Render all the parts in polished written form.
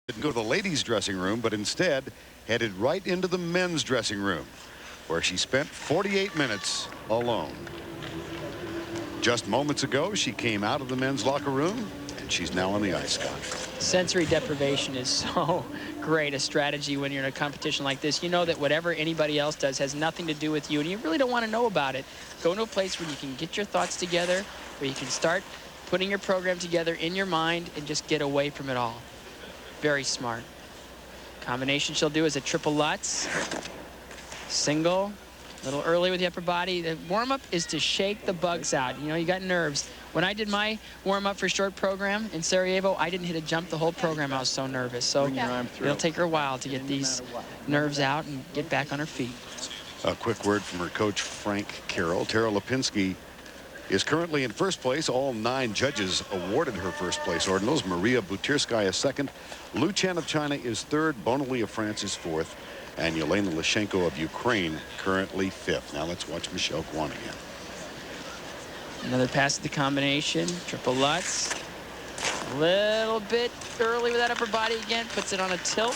Didn't go to the ladies' dressing room, but instead headed right into the men's dressing room, where she spent 48 minutes alone. Just moments ago, she came out of the men's locker room, and she's now on the ice, Scott. Sensory deprivation is so great a strategy when you're in a competition like this. You know that whatever anybody else does has nothing to do with you, and you really don't want to know about it. Go to a place where you can get your thoughts together, where you can start putting your program together in your mind and just get away from it all. Very smart. Combination she'll do is a triple Lutz. Single. A little early with the upper body. The warm-up is to shake the bugs out. You know, you got nerves. When I did my warm-up for short program in Sarajevo, I didn't hit a jump the whole program. I was so nervous. So it'll take her a while to get these nerves out and get back on her feet. A quick word from her coach, Frank Carroll. Tara Lipinski is currently in first place. All 9 judges awarded her first place ordinals. Maria Butirskaya second. Lu Chen of China is third. Bonali of France is fourth. And Yelena Lishenko of Ukraine currently fifth. Now let's watch Michelle Kwan again. Another pass at the combination. Triple Lutz. A little bit early with that upper body again. Puts it on a tilt.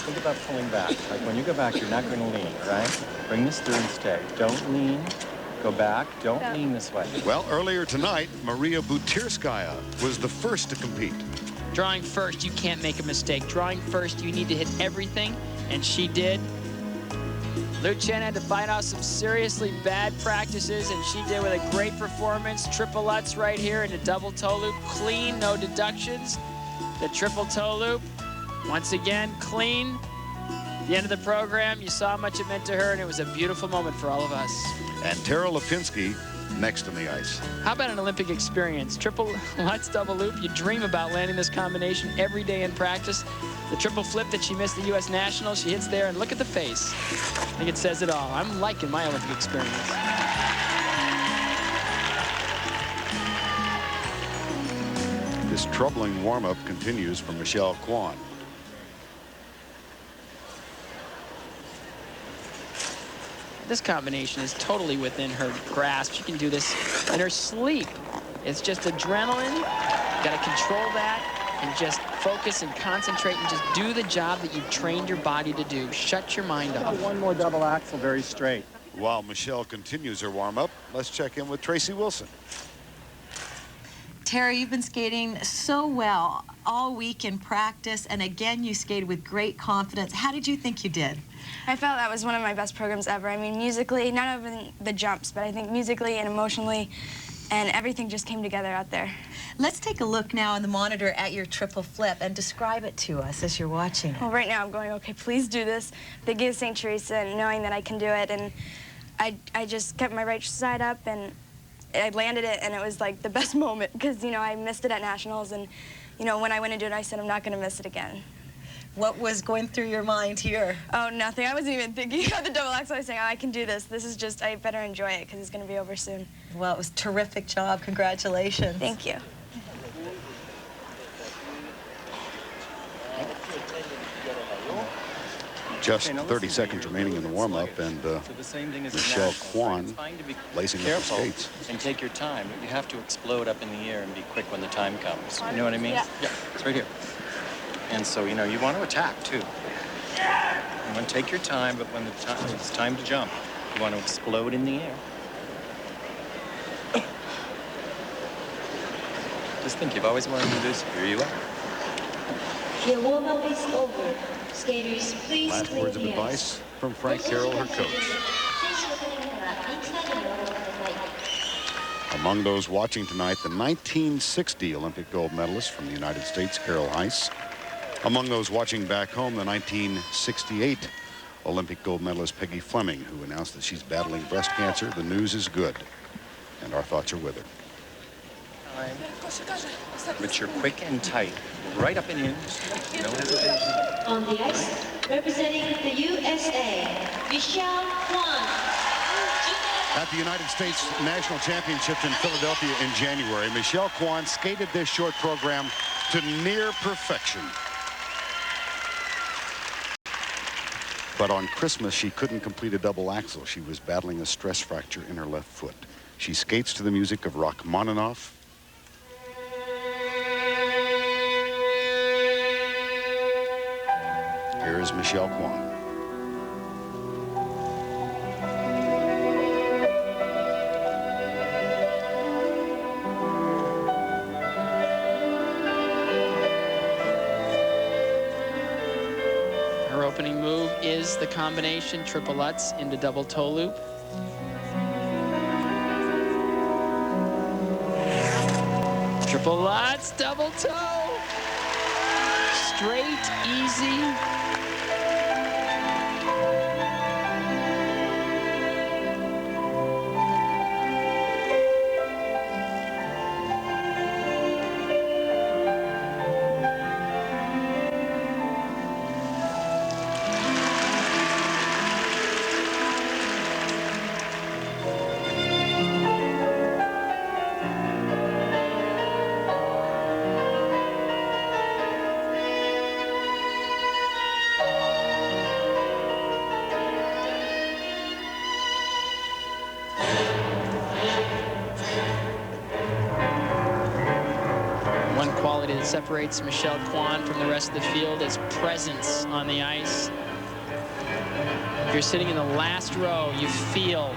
Think about pulling back. Like when you go back, you're not going to lean, right? Bring this through and stay. Don't lean. Go back. Don't lean this way. Well, earlier tonight, Maria Butirskaya was the first to compete. Drawing first, you can't make a mistake. Drawing first, you need to hit everything, and she did. Lu Chen had to fight out some seriously bad practices, and she did with a great performance. Triple Lutz right here in a double toe loop. Clean, no deductions. The triple toe loop, once again, clean. The end of the program, you saw how much it meant to her, and it was a beautiful moment for all of us. And Tara Lipinski next on the ice. How about an Olympic experience? Triple Lutz double loop. You dream about landing this combination every day in practice. The triple flip that she missed the U.S. Nationals, she hits there, and look at the face. I think it says it all. I'm liking my Olympic experience. This troubling warm-up continues for Michelle Kwan. This combination is totally within her grasp. She can do this in her sleep. It's just adrenaline. You got to control that and just focus and concentrate and just do the job that you've trained your body to do. Shut your mind off. One more double axel, very straight. While Michelle continues her warm-up, let's check in with Tracy Wilson. Tara, you've been skating so well all week in practice, and again, you skated with great confidence. How did you think you did? I felt that was one of my best programs ever. I mean, musically, not even the jumps, but I think musically and emotionally, and everything just came together out there. Let's take a look now on the monitor at your triple flip and describe it to us as you're watching it. Well, right now I'm going, okay, please do this. Thinking of St. Teresa and knowing that I can do it, and I just kept my right side up, and I landed it, and it was like the best moment because, you know, I missed it at Nationals, and, you know, when I went into it, I said I'm not going to miss it again. What was going through your mind here? Oh, nothing. I wasn't even thinking about the double axel. I was saying, oh, I can do this. This is just, I better enjoy it because it's going to be over soon. Well, it was a terrific job. Congratulations. Thank you. Just 30 seconds remaining in the warm-up, and Michelle Kwan lacing up the skates. And take your time. You have to explode up in the air and be quick when the time comes. You know what I mean? Yeah. It's right here. And so, you know, you want to attack, too. You want to take your time, but when it's time to jump, you want to explode in the air. Just think, you've always wanted to do this. Here you are. The warm-up is over. Skaters, please. Last words of advice from Frank Carroll, her coach. Among those watching tonight, the 1960 Olympic gold medalist from the United States, Carol Heiss. Among those watching back home, the 1968 Olympic gold medalist, Peggy Fleming, who announced that she's battling breast cancer. The news is good, and our thoughts are with her. But you're quick and tight. Right up and in. No hesitation. On the ice, representing the USA, Michelle Kwan. At the United States National Championships in Philadelphia in January, Michelle Kwan skated this short program to near perfection. But on Christmas, she couldn't complete a double axel. She was battling a stress fracture in her left foot. She skates to the music of Rachmaninoff. Here is Michelle Kwan. Her opening move is the combination triple Lutz into double toe loop. Triple Lutz, double toe. Straight, easy. One quality that separates Michelle Kwan from the rest of the field is presence on the ice. If you're sitting in the last row, you feel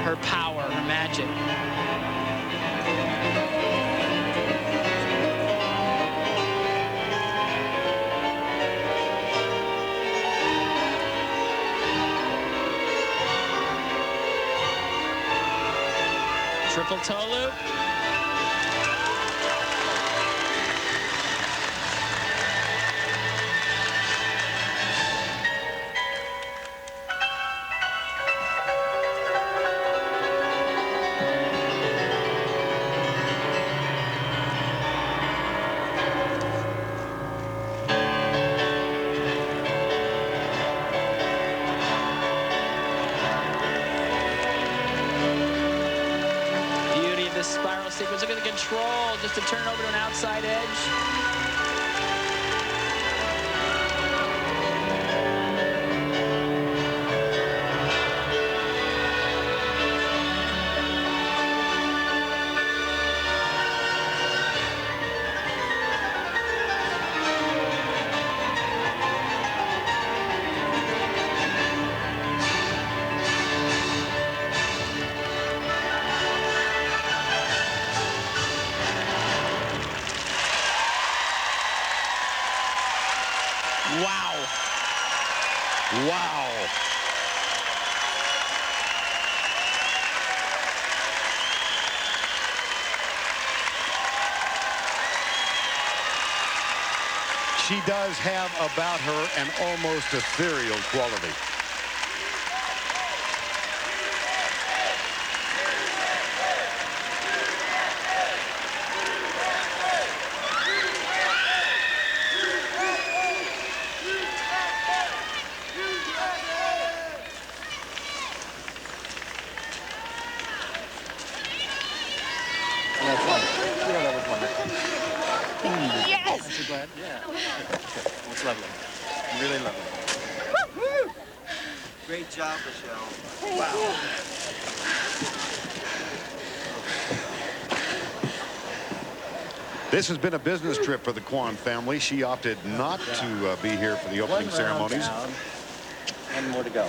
her power, her magic. Triple toe loop. Spiral sequence. Look at the control just to turn over to an outside edge. Wow. Wow. She does have about her an almost ethereal quality. Yes! Aren't you glad? Yeah. It's lovely. Really lovely. Great job, Michelle. Wow. This has been a business trip for the Kwan family. She opted not to be here for the opening ceremonies. And more to go.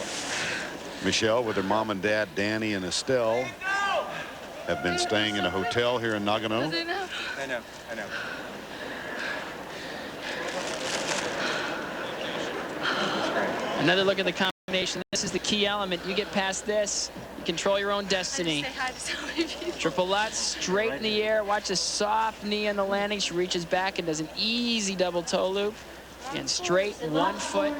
Michelle, with her mom and dad, Danny and Estelle, have been staying in a hotel here in Nagano. I know. Another look at the combination. This is the key element. You get past this, you control your own destiny. Triple Lutz, straight in the air. Watch the soft knee on the landing. She reaches back and does an easy double toe loop. And straight, 1 foot.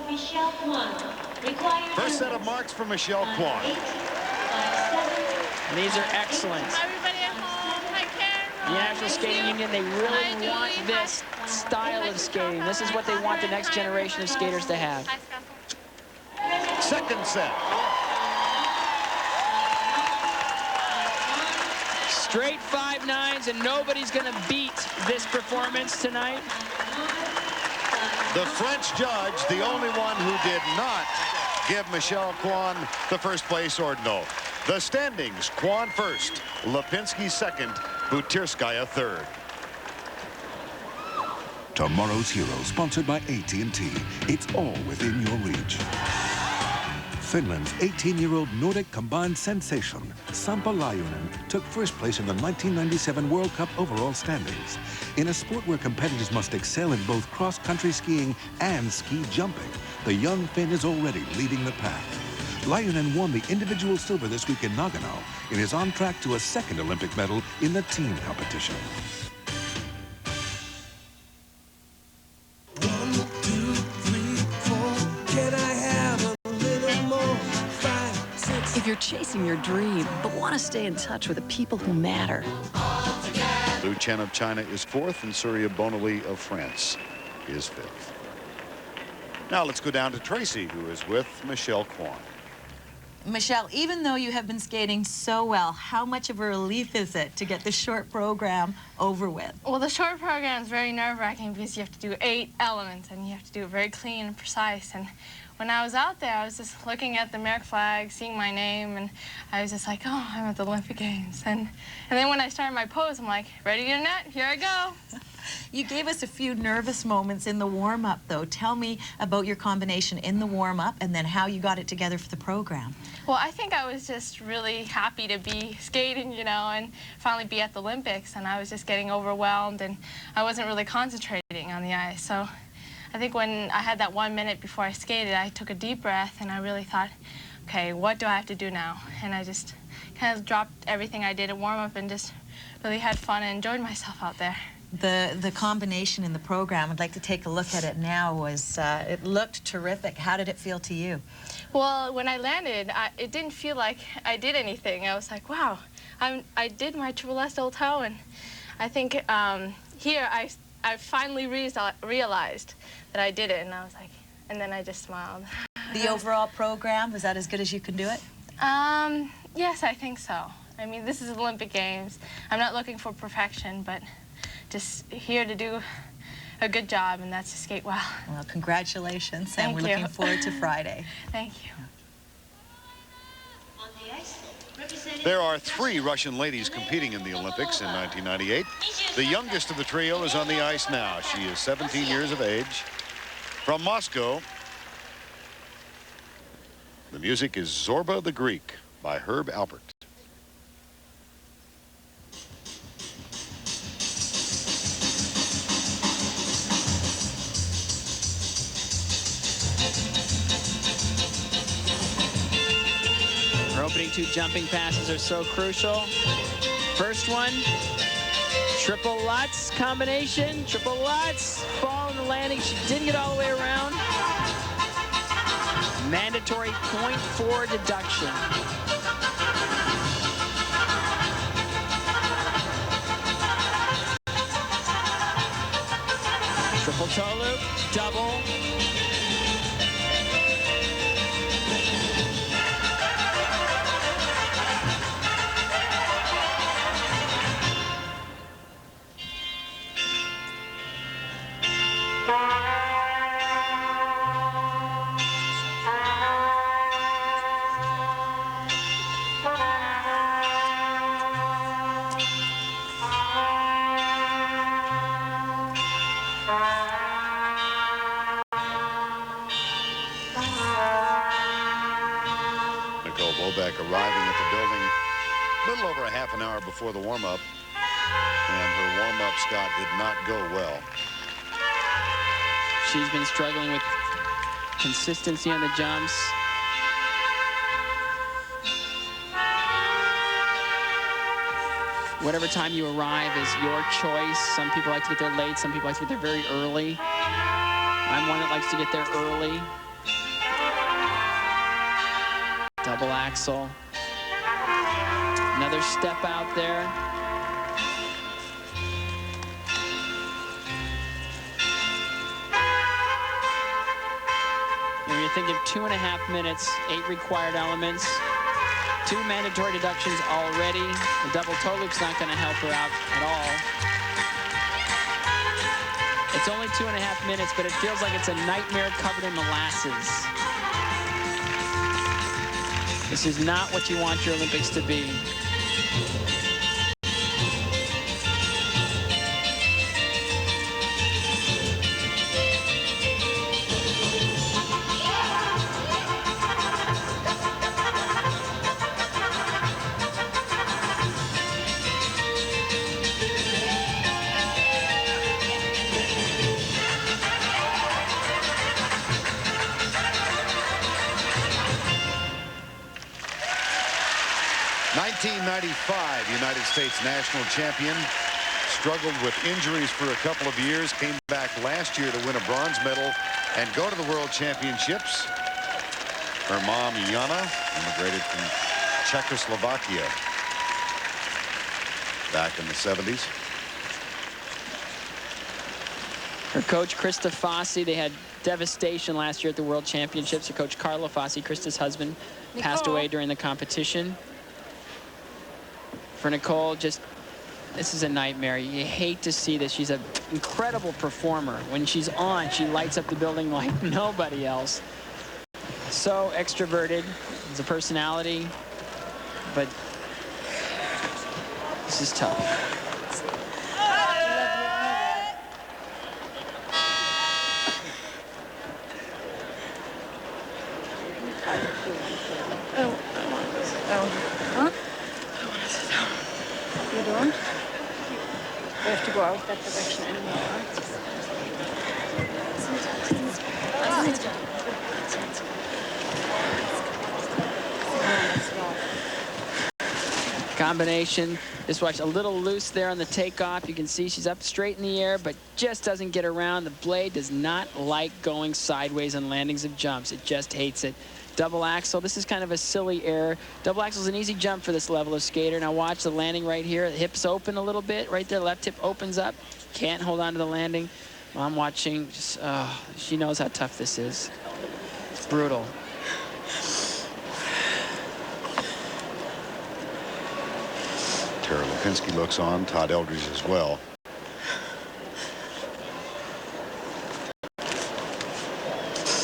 First set of marks for Michelle Kwan. And these are excellent. The National Skating Union, they really want this style of skating. This is what they want the next generation of skaters to have. Second set. Straight 5.9s, and nobody's going to beat this performance tonight. The French judge, the only one who did not give Michelle Kwan the first place ordinal. The standings: Kwan first, Lipinski second, Butirskaya third. Tomorrow's hero, sponsored by AT&T. It's all within your reach. Finland's 18-year-old Nordic combined sensation, Sampo Laajunen, took first place in the 1997 World Cup overall standings. In a sport where competitors must excel in both cross-country skiing and ski jumping, the young Finn is already leading the pack. Laajunen won the individual silver this week in Nagano and is on track to a second Olympic medal in the team competition. If you're chasing your dream, but want to stay in touch with the people who matter. Liu Chen of China is 4th, and Surya Bonali of France is 5th. Now let's go down to Tracy, who is with Michelle Kwan. Michelle, even though you have been skating so well, how much of a relief is it to get the short program over with? Well, the short program is very nerve-wracking because you have to do 8 elements and you have to do it very clean and precise. And when I was out there, I was just looking at the American flag, seeing my name, and I was just like, oh, I'm at the Olympic Games. And then when I started my pose, I'm like, ready to get a net? Here I go. You gave us a few nervous moments in the warm-up, though. Tell me about your combination in the warm-up and then how you got it together for the program. Well, I think I was just really happy to be skating, you know, and finally be at the Olympics. And I was just getting overwhelmed, and I wasn't really concentrating on the ice. So I think when I had that 1 minute before I skated, I took a deep breath, and I really thought, okay, what do I have to do now? And I just kind of dropped everything I did at warm-up and just really had fun and enjoyed myself out there. The combination in the program, I'd like to take a look at it now, was it looked terrific. How did it feel to you? Well, when I landed, it didn't feel like I did anything. I was like, wow, I did my triple S double toe, and I think here I finally realized that I did it, and I was like, and then I just smiled. The overall program, was that as good as you can do it? Yes, I think so. I mean, this is Olympic Games. I'm not looking for perfection, but just here to do a good job, and that's to skate well. Well, congratulations, and Thank we're you. looking forward to Friday. Thank you. On the ice, representing There are 3 Russian ladies competing in the Olympics in 1998. The youngest of the trio is on the ice now. She is 17 years of age. From Moscow, the music is Zorba the Greek by Herb Alpert. Her opening 2 jumping passes are so crucial. First one, triple Lutz combination, triple Lutz, fall in the landing. She didn't get all the way around. Mandatory 0.4 deduction. Triple toe loop, double. Arriving at the building a little over a half an hour before the warm-up, and her warm-up, Scott, did not go well. She's been struggling with consistency on the jumps. Whatever time you arrive is your choice. Some people like to get there late, some people like to get there very early. I'm one that likes to get there early. Double axel. Another step out there. And when you think of 2.5 minutes, 8 required elements, 2 mandatory deductions already. The double toe loop's not going to help her out at all. It's only 2.5 minutes, but it feels like it's a nightmare covered in molasses. This is not what you want your Olympics to be. 1995 United States national champion. Struggled with injuries for a couple of years. Came back last year to win a bronze medal and go to the World Championships. Her mom, Jana, immigrated from Czechoslovakia back in the 70s. Her coach, Krista Fossey, they had devastation last year at the World Championships. Her coach, Carlo Fossey, Krista's husband, passed away during the competition. For Nicole, just, this is a nightmare. You hate to see this. She's an incredible performer. When she's on, she lights up the building like nobody else. So extroverted, has a personality, but this is tough. You don't? We have to go out that direction anymore. Combination, just watch a little loose there on the takeoff. You can see she's up straight in the air, but just doesn't get around. The blade does not like going sideways on landings of jumps. It just hates it. Double axel, this is kind of a silly error. Double axel is an easy jump for this level of skater. Now watch the landing right here. The hips open a little bit right there. Left hip opens up. Can't hold on to the landing. Well, I'm watching. Just, she knows how tough this is. It's brutal. Tara Lipinski looks on. Todd Eldridge as well.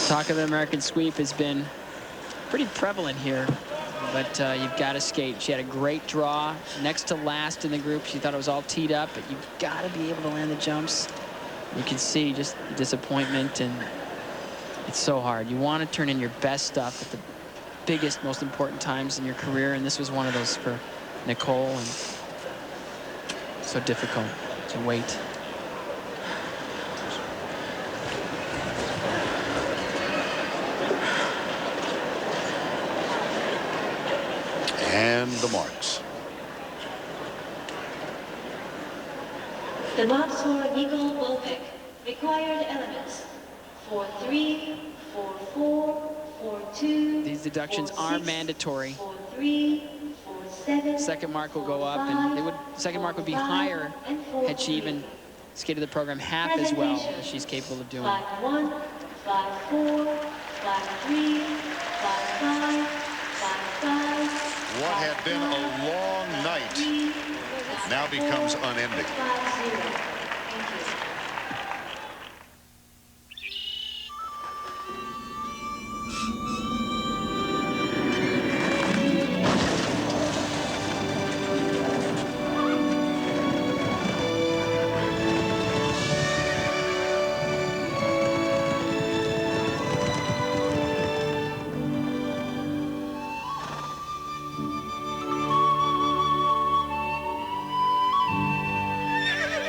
Talk of the American sweep has been pretty prevalent here, but you've got to skate. She had a great draw, next to last in the group. She thought it was all teed up, but you've got to be able to land the jumps. You can see just disappointment, and it's so hard. You want to turn in your best stuff at the biggest, most important times in your career, and this was one of those for Nicole, and so difficult to wait. And the marks. The marks for Nicole Wolpik. Required elements: 4-3, 4-4, 4-2. These deductions are mandatory. 4-3, 4-7. Second mark will go up, and second mark would be higher had she even skated the program half as well as she's capable of doing. 5-1, 5-4, 5-3, 5-5, 5-5. What had been a long night now becomes unending.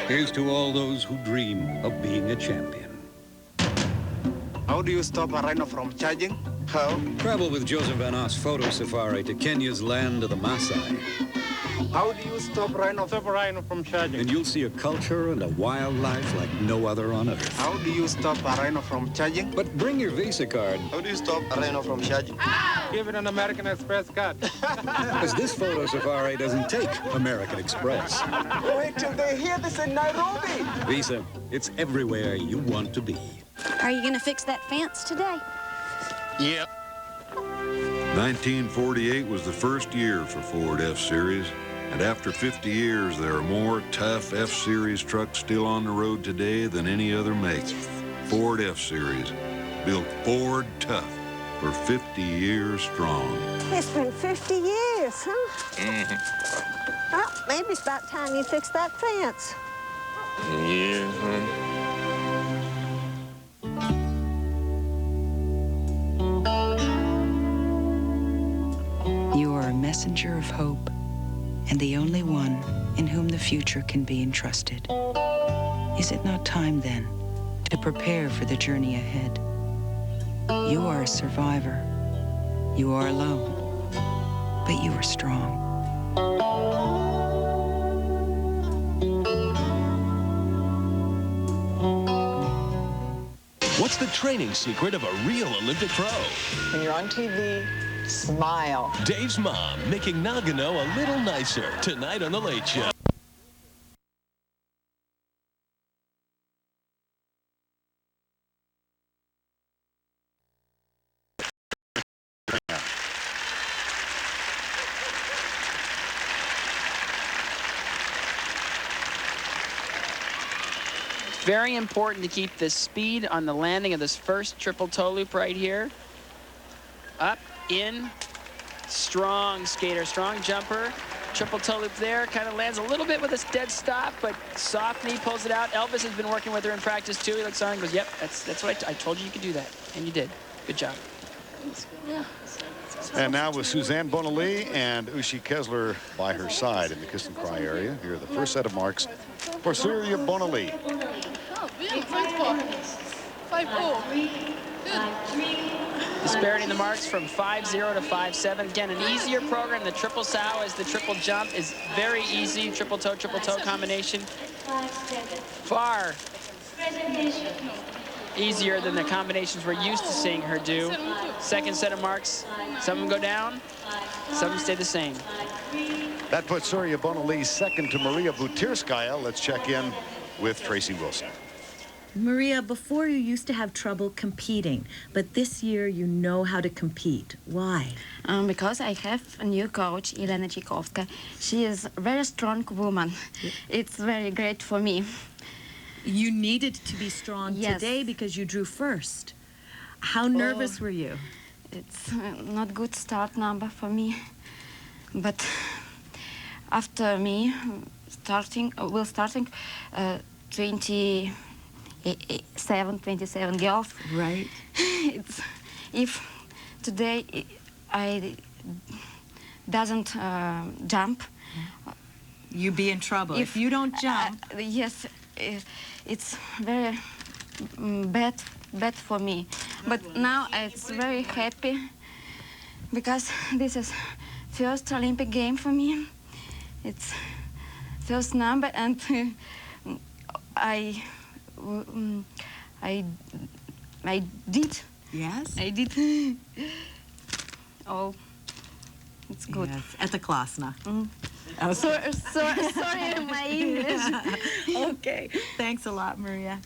Here's to all those who dream of being a champion. How do you stop a rhino from charging? How? Travel with Joseph Van Oss photo safari to Kenya's land of the Maasai. How do you stop a rhino from charging? And you'll see a culture and a wildlife like no other on earth. How do you stop a rhino from charging? But bring your Visa card. How do you stop a rhino from charging? Give it an American Express card. Because this photo safari doesn't take American Express. Wait till they hear this in Nairobi. Visa, it's everywhere you want to be. Are you going to fix that fence today? Yep. 1948 was the first year for Ford F-Series. And after 50 years, there are more tough F-Series trucks still on the road today than any other make. Ford F-Series, built Ford tough for 50 years strong. It's been 50 years, huh? Mm-hmm. Well, maybe it's about time you fix that fence. Yeah, You are a messenger of hope, and the only one in whom the future can be entrusted. Is it not time, then, to prepare for the journey ahead? You are a survivor. You are alone, but you are strong. What's the training secret of a real Olympic pro? When you're on TV, smile. Dave's mom making Nagano a little nicer tonight on The Late Show. Very important to keep the speed on the landing of this first triple toe loop right here. Up, in, strong skater, strong jumper. Triple toe loop there, kind of lands a little bit with a dead stop, but soft knee pulls it out. Elvis has been working with her in practice too. He looks on and goes, yep, that's what I told you you could do that. And you did. Good job. Yeah. And now with Suzanne Bonali and Ushi Kessler by her side in the kiss and cry area. Here are the first set of marks for Surya Bonali. Oh, bien, 5-4. Good. Disparity in the marks from 5-0 to 5-7. Again, an easier program. The triple sow as the triple jump is very easy. Triple toe combination. Far easier than the combinations we're used to seeing her do. Second set of marks. Some of them go down, some of them stay the same. That puts Surya Bonali second to Maria Butirskaya. Let's check in with Tracy Wilson. Maria, before you used to have trouble competing, but this year you know how to compete. Why? Because I have a new coach, Elena Chikovska. She is a very strong woman. It's very great for me. You needed to be strong today because you drew first. How nervous were you? It's not good start number for me. But after me starting 27 girls. Right. It's, if today I doesn't jump, you be in trouble. If you don't jump. Yes, it's very bad for me. But now it's very happy because this is first Olympic game for me. It's first number, and I did. Yes? I did. Oh, it's good. Yes, at the Klasna. Okay. Sorry, my English. Okay, thanks a lot, Maria.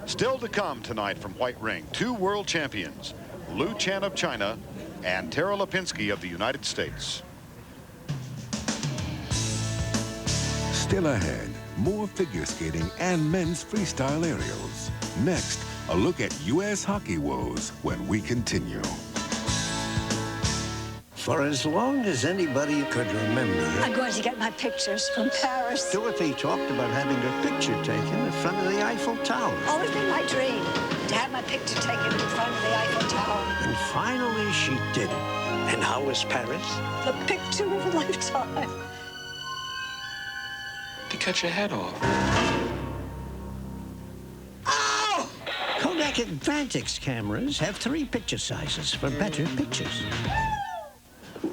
Still to come tonight from White Ring, two world champions, Lu Chan of China and Tara Lipinski of the United States. Still ahead, more figure skating and men's freestyle aerials. Next, a look at U.S. hockey woes when we continue. For as long as anybody could remember, I'm going to get my pictures from Paris. Dorothy talked about having her picture taken in front of the Eiffel Tower. Always been my dream to have my picture taken in front of the Eiffel Tower. And finally she did it. And how was Paris? The picture of a lifetime. To cut your head off. Oh! Kodak Advantix cameras have 3 picture sizes for better pictures.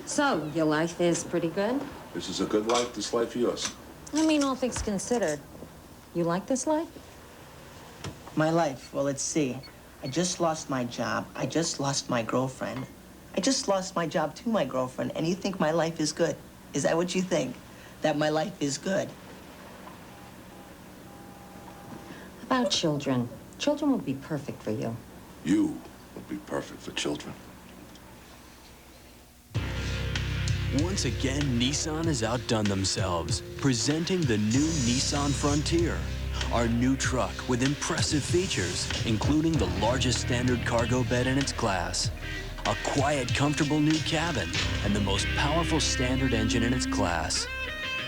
So, your life is pretty good? This is a good life, this life of yours. I mean, all things considered. You like this life? My life, well, let's see. I just lost my job. I just lost my girlfriend. I just lost my job to my girlfriend, and you think my life is good? Is that what you think? That my life is good? About children. Children would be perfect for you. You would be perfect for children. Once again, Nissan has outdone themselves, presenting the new Nissan Frontier. Our new truck with impressive features, including the largest standard cargo bed in its class, a quiet, comfortable new cabin, and the most powerful standard engine in its class.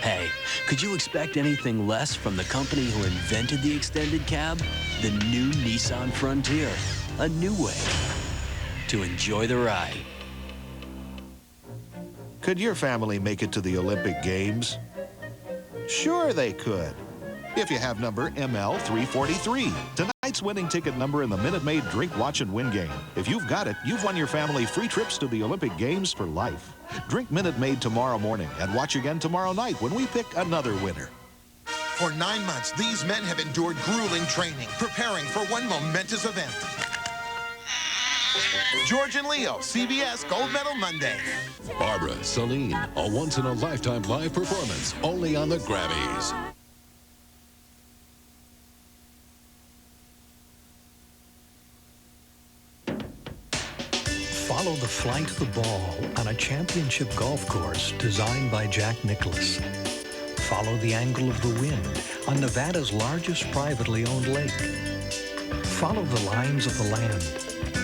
Hey, could you expect anything less from the company who invented the extended cab? The new Nissan Frontier, a new way to enjoy the ride. Could your family make it to the Olympic Games? Sure they could, if you have number ML343. Tonight. tonight's winning ticket number in the Minute Maid Drink, Watch, and Win game. If you've got it, you've won your family free trips to the Olympic Games for life. Drink Minute Maid tomorrow morning and watch again tomorrow night when we pick another winner. For 9 months, these men have endured grueling training, preparing for one momentous event. George and Leo, CBS Gold Medal Monday. Barbara, Celine, a once-in-a-lifetime live performance only on the Grammys. Follow the flight of the ball on a championship golf course designed by Jack Nicklaus. Follow the angle of the wind on Nevada's largest privately owned lake. Follow the lines of the land.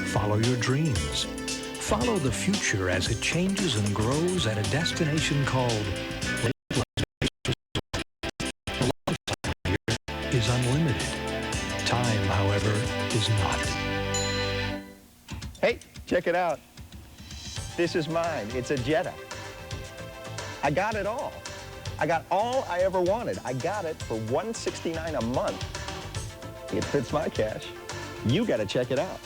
Follow your dreams. Follow the future as it changes and grows at a destination called Lake Las Vegas. The lifetime here is unlimited. Time, however, is not. Hey, check it out. This is mine. It's a Jetta. I got it all. I got all I ever wanted. I got it for $169 a month. It fits my cash. You got to check it out.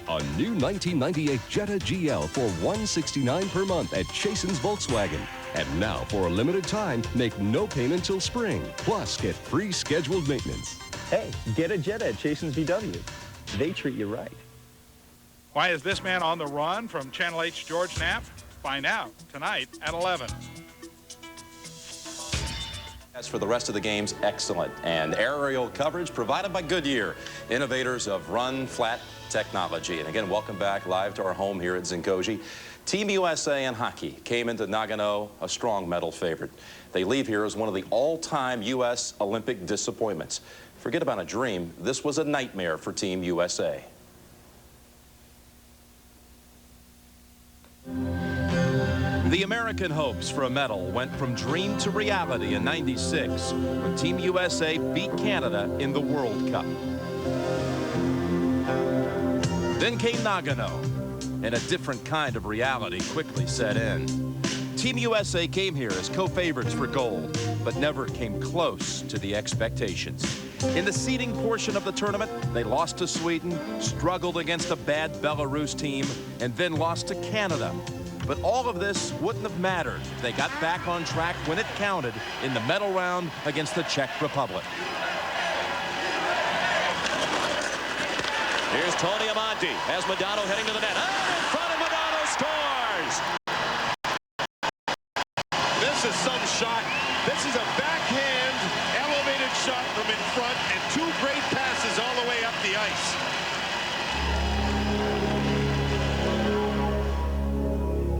A new 1998 Jetta GL for $169 per month at Chasen's Volkswagen. And now, for a limited time, make no payment till spring. Plus, get free scheduled maintenance. Hey, get a Jetta at Chasen's VW. They treat you right. Why is this man on the run? From Channel 8's George Knapp? Find out tonight at 11. As for the rest of the games, excellent. And aerial coverage provided by Goodyear, innovators of run-flat technology. And again, welcome back live to our home here at Zinkoji. Team USA in hockey came into Nagano a strong medal favorite. They leave here as one of the all-time U.S. Olympic disappointments. Forget about a dream. This was a nightmare for Team USA. The American hopes for a medal went from dream to reality in '96 when Team USA beat Canada in the World Cup. Then came Nagano, and a different kind of reality quickly set in. Team USA came here as co-favorites for gold, but never came close to the expectations. In the seeding portion of the tournament, they lost to Sweden, struggled against a bad Belarus team, and then lost to Canada. But all of this wouldn't have mattered. They got back on track when it counted in the medal round against the Czech Republic. Here's Tony Amonte as Madonna heading to the net. Oh, in front of Madonna scores! This is some shot. This is a backhand elevated shot from in front and two great passes all the way up the ice.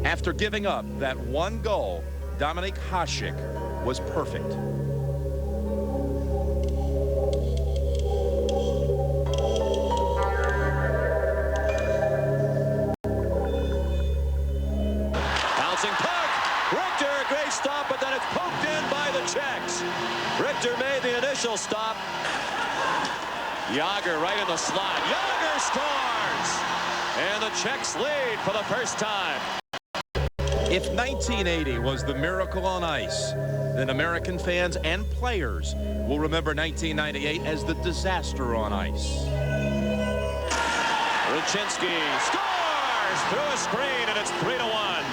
After giving up that one goal, Dominik Hasek was perfect. Bouncing puck. Richter, a great stop, but then it's poked in by the Czechs. Richter made the initial stop. Yager right in the slot. Yager scores! And the Czechs lead for the first time. If 1980 was the miracle on ice, then American fans and players will remember 1998 as the disaster on ice. Ruchinski scores through a screen, and it's 3-1.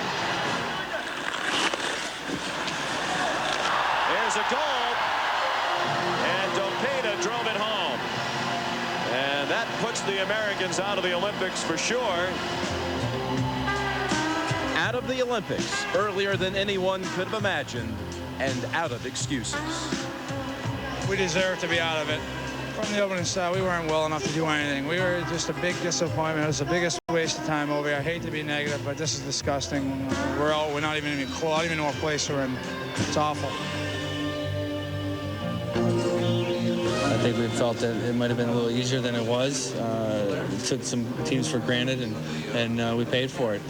There's a goal, and Dokeda drove it home. And that puts the Americans out of the Olympics for sure. Out of the Olympics earlier than anyone could have imagined, and out of excuses. We deserve to be out of it. From the opening start, we weren't well enough to do anything. We were just a big disappointment. It was the biggest waste of time over here. I hate to be negative, but this is disgusting. We're not even close. I don't even know what place we're in. It's awful. I think we felt that it might have been a little easier than it was. We took some teams for granted, and we paid for it.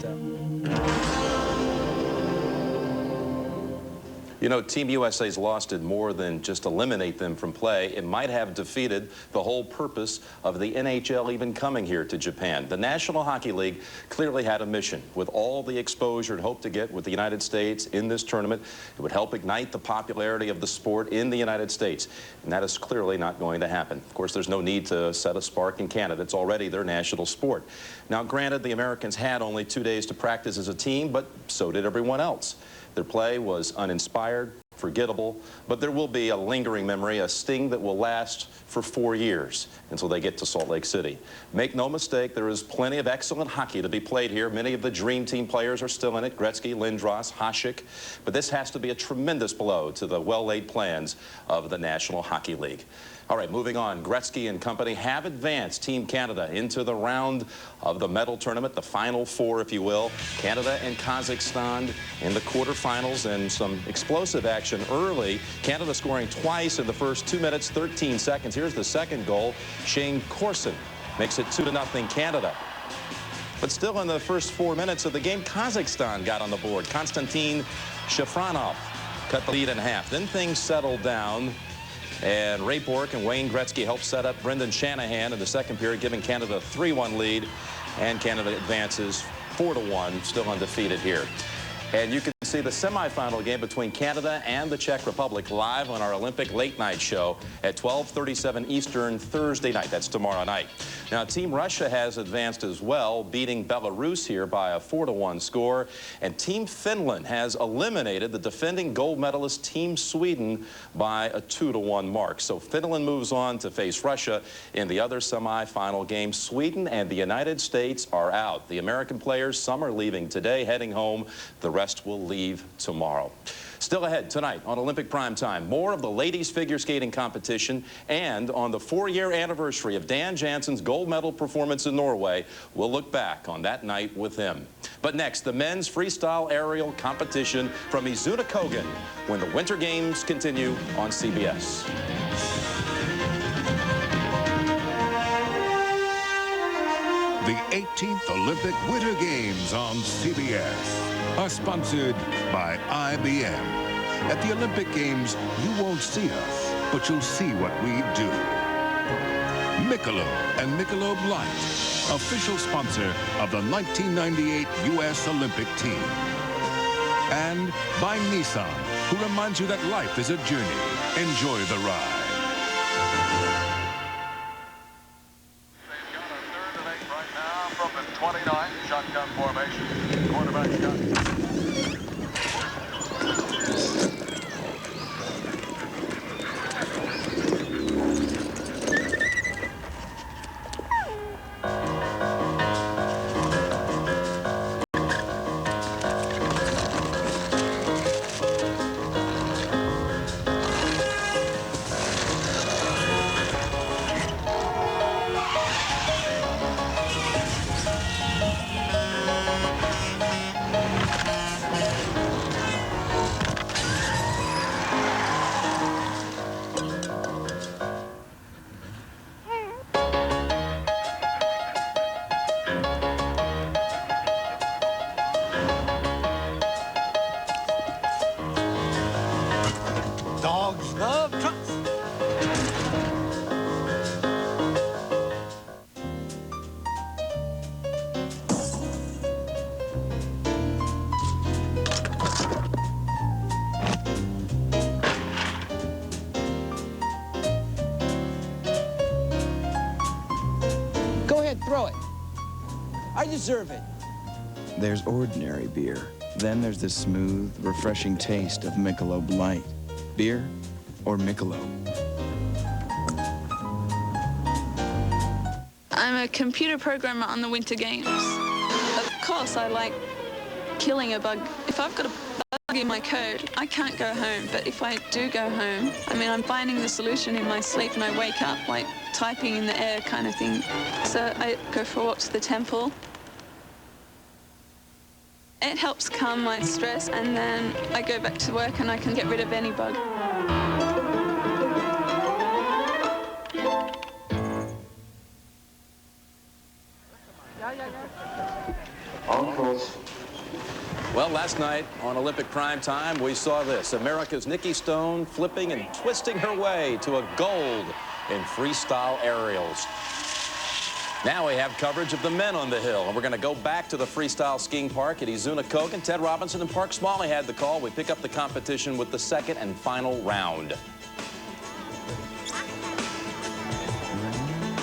You know, Team USA's loss did more than just eliminate them from play. It might have defeated the whole purpose of the NHL even coming here to Japan. The National Hockey League clearly had a mission. With all the exposure it hoped to get with the United States in this tournament, it would help ignite the popularity of the sport in the United States. And that is clearly not going to happen. Of course, there's no need to set a spark in Canada. It's already their national sport. Now, granted, the Americans had only 2 days to practice as a team, but so did everyone else. Their play was uninspired, forgettable, but there will be a lingering memory, a sting that will last for 4 years until they get to Salt Lake City. Make no mistake, there is plenty of excellent hockey to be played here. Many of the Dream Team players are still in it, Gretzky, Lindros, Hasek, but this has to be a tremendous blow to the well-laid plans of the National Hockey League. All right, moving on. Gretzky and company have advanced Team Canada into the round of the medal tournament, the Final Four, if you will. Canada and Kazakhstan in the quarterfinals, and some explosive action early. Canada scoring twice in the first 2 minutes, 13 seconds. Here's the second goal. Shane Corson makes it 2-0 Canada. But still in the first 4 minutes of the game, Kazakhstan got on the board. Konstantin Shafranov cut the lead in half. Then things settled down. And Ray Bourque and Wayne Gretzky helped set up Brendan Shanahan in the second period, giving Canada a 3-1 lead. And Canada advances 4-1, still undefeated here. And you can see the semifinal game between Canada and the Czech Republic live on our Olympic late night show at 12:37 Eastern Thursday night. That's tomorrow night. Now, Team Russia has advanced as well, beating Belarus here by a 4-1 score. And Team Finland has eliminated the defending gold medalist Team Sweden by a 2-1 mark. So Finland moves on to face Russia in the other semifinal game. Sweden and the United States are out. The American players, some are leaving today, heading home. The rest will leave tomorrow. Still ahead tonight on Olympic Primetime, more of the ladies figure skating competition, and on the 4-year anniversary of Dan Jansen's gold medal performance in Norway, we'll look back on that night with him. But next, the men's freestyle aerial competition from Izuna Kogan when the Winter Games continue on CBS. The 18th Olympic Winter Games on CBS are sponsored by IBM. At the Olympic Games, you won't see us, but you'll see what we do. Michelob and Michelob Light, official sponsor of the 1998 U.S. Olympic team. And by Nissan, who reminds you that life is a journey. Enjoy the ride. From the 29, shotgun formation. Quarterback got. Dogs love trucks. Go ahead, throw it. I deserve it. There's ordinary beer. Then there's the smooth, refreshing taste of Michelob Light. Beer or Michelob? I'm a computer programmer on the Winter Games. Of course, I like killing a bug. If I've got a bug in my code, I can't go home. But if I do go home, I mean, I'm finding the solution in my sleep and I wake up like typing in the air kind of thing. So I go for a walk to the temple. It helps calm my stress, and then I go back to work and I can get rid of any bug. On course. Well, last night on Olympic prime time, we saw this. America's Nikki Stone flipping and twisting her way to a gold in freestyle aerials. Now we have coverage of the men on the hill, and we're going to go back to the freestyle skiing park at Izuna-Kogen. Ted Robinson and Park Smalley had the call. We pick up the competition with the second and final round.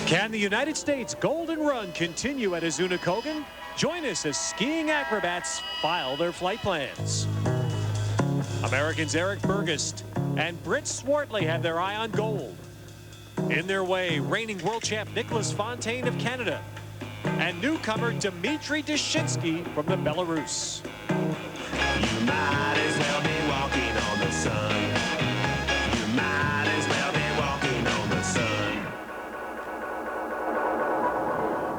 Can the United States Golden Run continue at Izuna-Kogen? Join us as skiing acrobats file their flight plans. Americans Eric Burgess and Britt Swartley have their eye on gold. In their way, reigning world champ Nicholas Fontaine of Canada and newcomer Dmitry Dyshinsky from the Belarus. You might as well be walking on the sun. You might as well be walking on the sun.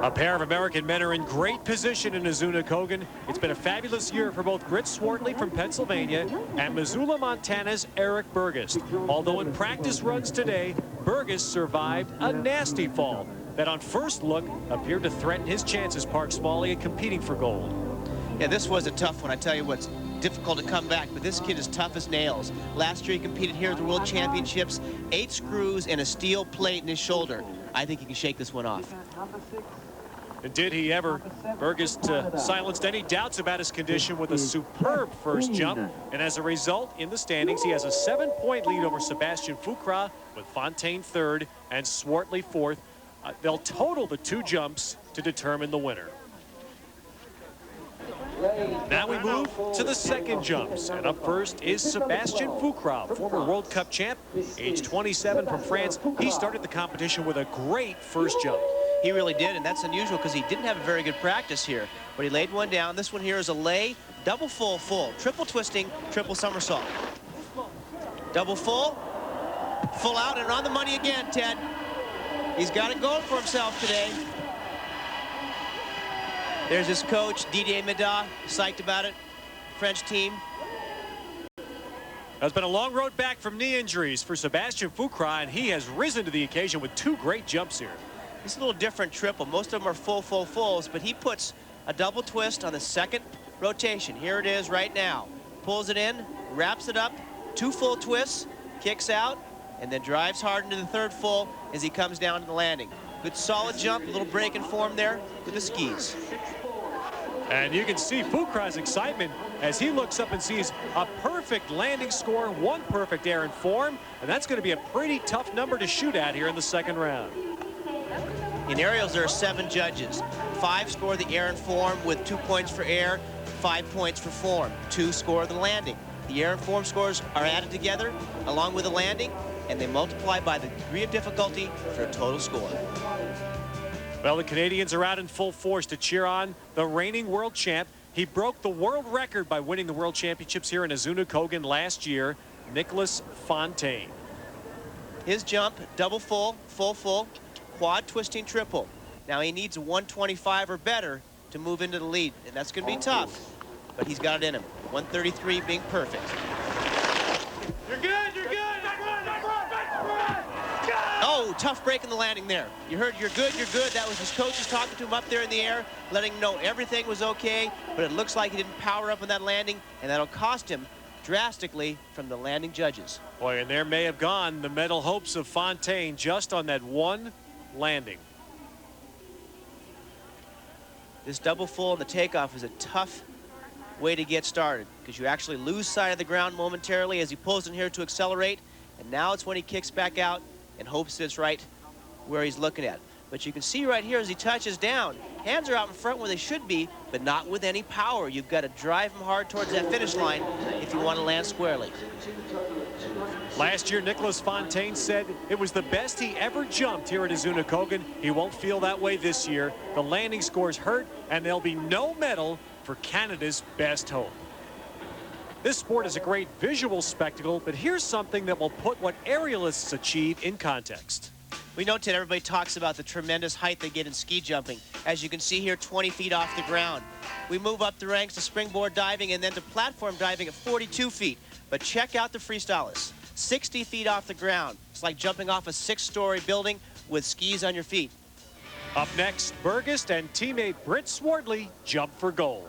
A pair of American men are in great position in Izuna-Kogen. It's been a fabulous year for both Britt Swartley from Pennsylvania and Missoula, Montana's Eric Burgess. Although in practice runs today, Burgess survived a nasty fall that on first look appeared to threaten his chances, Park Smalley, at competing for gold. Yeah, this was a tough one. I tell you what's difficult to come back, but this kid is tough as nails. Last year he competed here at the World Championships, 8 screws and a steel plate in his shoulder. I think he can shake this one off. And did he ever? Burgess silenced any doubts about his condition with a superb first jump. And as a result, in the standings, he has a 7-point lead over Sebastian Fucra, with Fontaine third and Swartley fourth. They'll total the 2 jumps to determine the winner. Now we move to the second jumps. And up first is Sebastian Fucra, former World Cup champ, age 27 from France. He started the competition with a great first jump. He really did, and that's unusual because he didn't have a very good practice here. But he laid one down. This one here is a lay, double full, triple twisting, triple somersault. Double full out, and on the money again, Ted. He's got it going for himself today. There's his coach, Didier Mida, psyched about it, French team. It's been a long road back from knee injuries for Sebastian Fucra, and he has risen to the occasion with 2 great jumps here. It's a little different triple. Most of them are fulls, but he puts a double twist on the second rotation. Here it is right now. Pulls it in, wraps it up, 2 full twists, kicks out, and then drives hard into the third full as he comes down to the landing. Good solid jump, a little break in form there with the skis. And you can see Fucra's excitement as he looks up and sees a perfect landing score, 1 perfect air and form, and that's going to be a pretty tough number to shoot at here in the second round. In aerials, there are 7 judges. 5 score the air and form with 2 points for air, 5 points for form. 2 score the landing. The air and form scores are added together along with the landing, and they multiply by the degree of difficulty for a total score. Well, the Canadians are out in full force to cheer on the reigning world champ. He broke the world record by winning the World Championships here in Izuna-Kogen last year, Nicholas Fontaine. His jump, double full, quad twisting triple. Now he needs a 125 or better to move into the lead, and that's going to be tough, but he's got it in him. 133 being perfect. You're good, you're good. Oh, tough break in the landing there. You heard you're good, you're good. That was his coaches talking to him up there in the air, letting him know everything was okay, but it looks like he didn't power up on that landing, and that'll cost him drastically from the landing judges. Boy, and there may have gone the medal hopes of Fontaine just on that one landing. This double full and the takeoff is a tough way to get started because you actually lose sight of the ground momentarily as he pulls in here to accelerate, and now it's when he kicks back out and hopes that it's right where he's looking at. But you can see right here as he touches down, hands are out in front where they should be, but not with any power. You've got to drive him hard towards that finish line if you want to land squarely. Last year, Nicholas Fontaine said it was the best he ever jumped here at Izuna-Kogen. He won't feel that way this year. The landing scores hurt, and there'll be no medal for Canada's best hope. This sport is a great visual spectacle, but here's something that will put what aerialists achieve in context. We know, Ted, everybody talks about the tremendous height they get in ski jumping. As you can see here, 20 feet off the ground. We move up the ranks to springboard diving and then to platform diving at 42 feet. But check out the freestylists. 60 feet off the ground. It's like jumping off a 6-story building with skis on your feet. Up next, Burgess and teammate Britt Swartley jump for gold.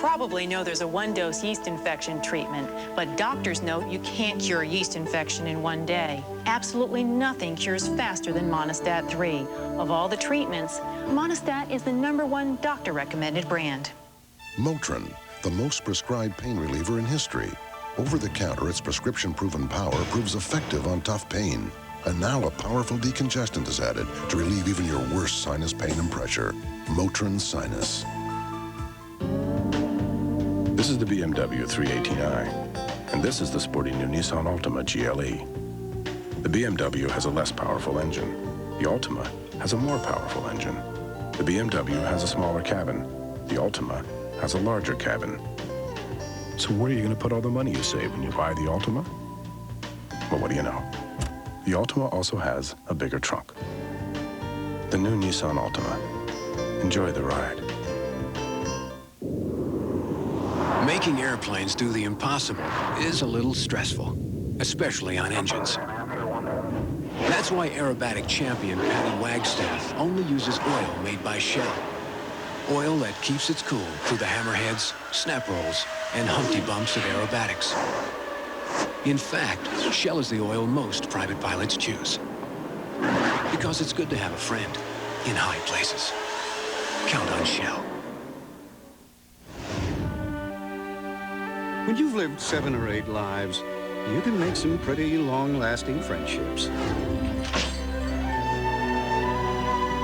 probably know there's a one-dose yeast infection treatment, but doctors note you can't cure a yeast infection in one day. Absolutely nothing cures faster than Monistat 3. Of all the treatments, Monistat is the #1 doctor-recommended brand. Motrin, the most prescribed pain reliever in history. Over the counter, its prescription-proven power proves effective on tough pain. And now a powerful decongestant is added to relieve even your worst sinus pain and pressure. Motrin Sinus. This is the BMW 318i, and this is the sporty new Nissan Altima GLE. The BMW has a less powerful engine. The Altima has a more powerful engine. The BMW has a smaller cabin. The Altima has a larger cabin. So where are you going to put all the money you save when you buy the Altima? Well, what do you know? The Altima also has a bigger trunk. The new Nissan Altima. Enjoy the ride. Making airplanes do the impossible is a little stressful, especially on engines. That's why aerobatic champion Patty Wagstaff only uses oil made by Shell. Oil that keeps it cool through the hammerheads, snap rolls, and Humpty Bumps of aerobatics. In fact, Shell is the oil most private pilots choose. Because it's good to have a friend in high places. Count on Shell. When you've lived 7 or 8 lives, you can make some pretty long-lasting friendships.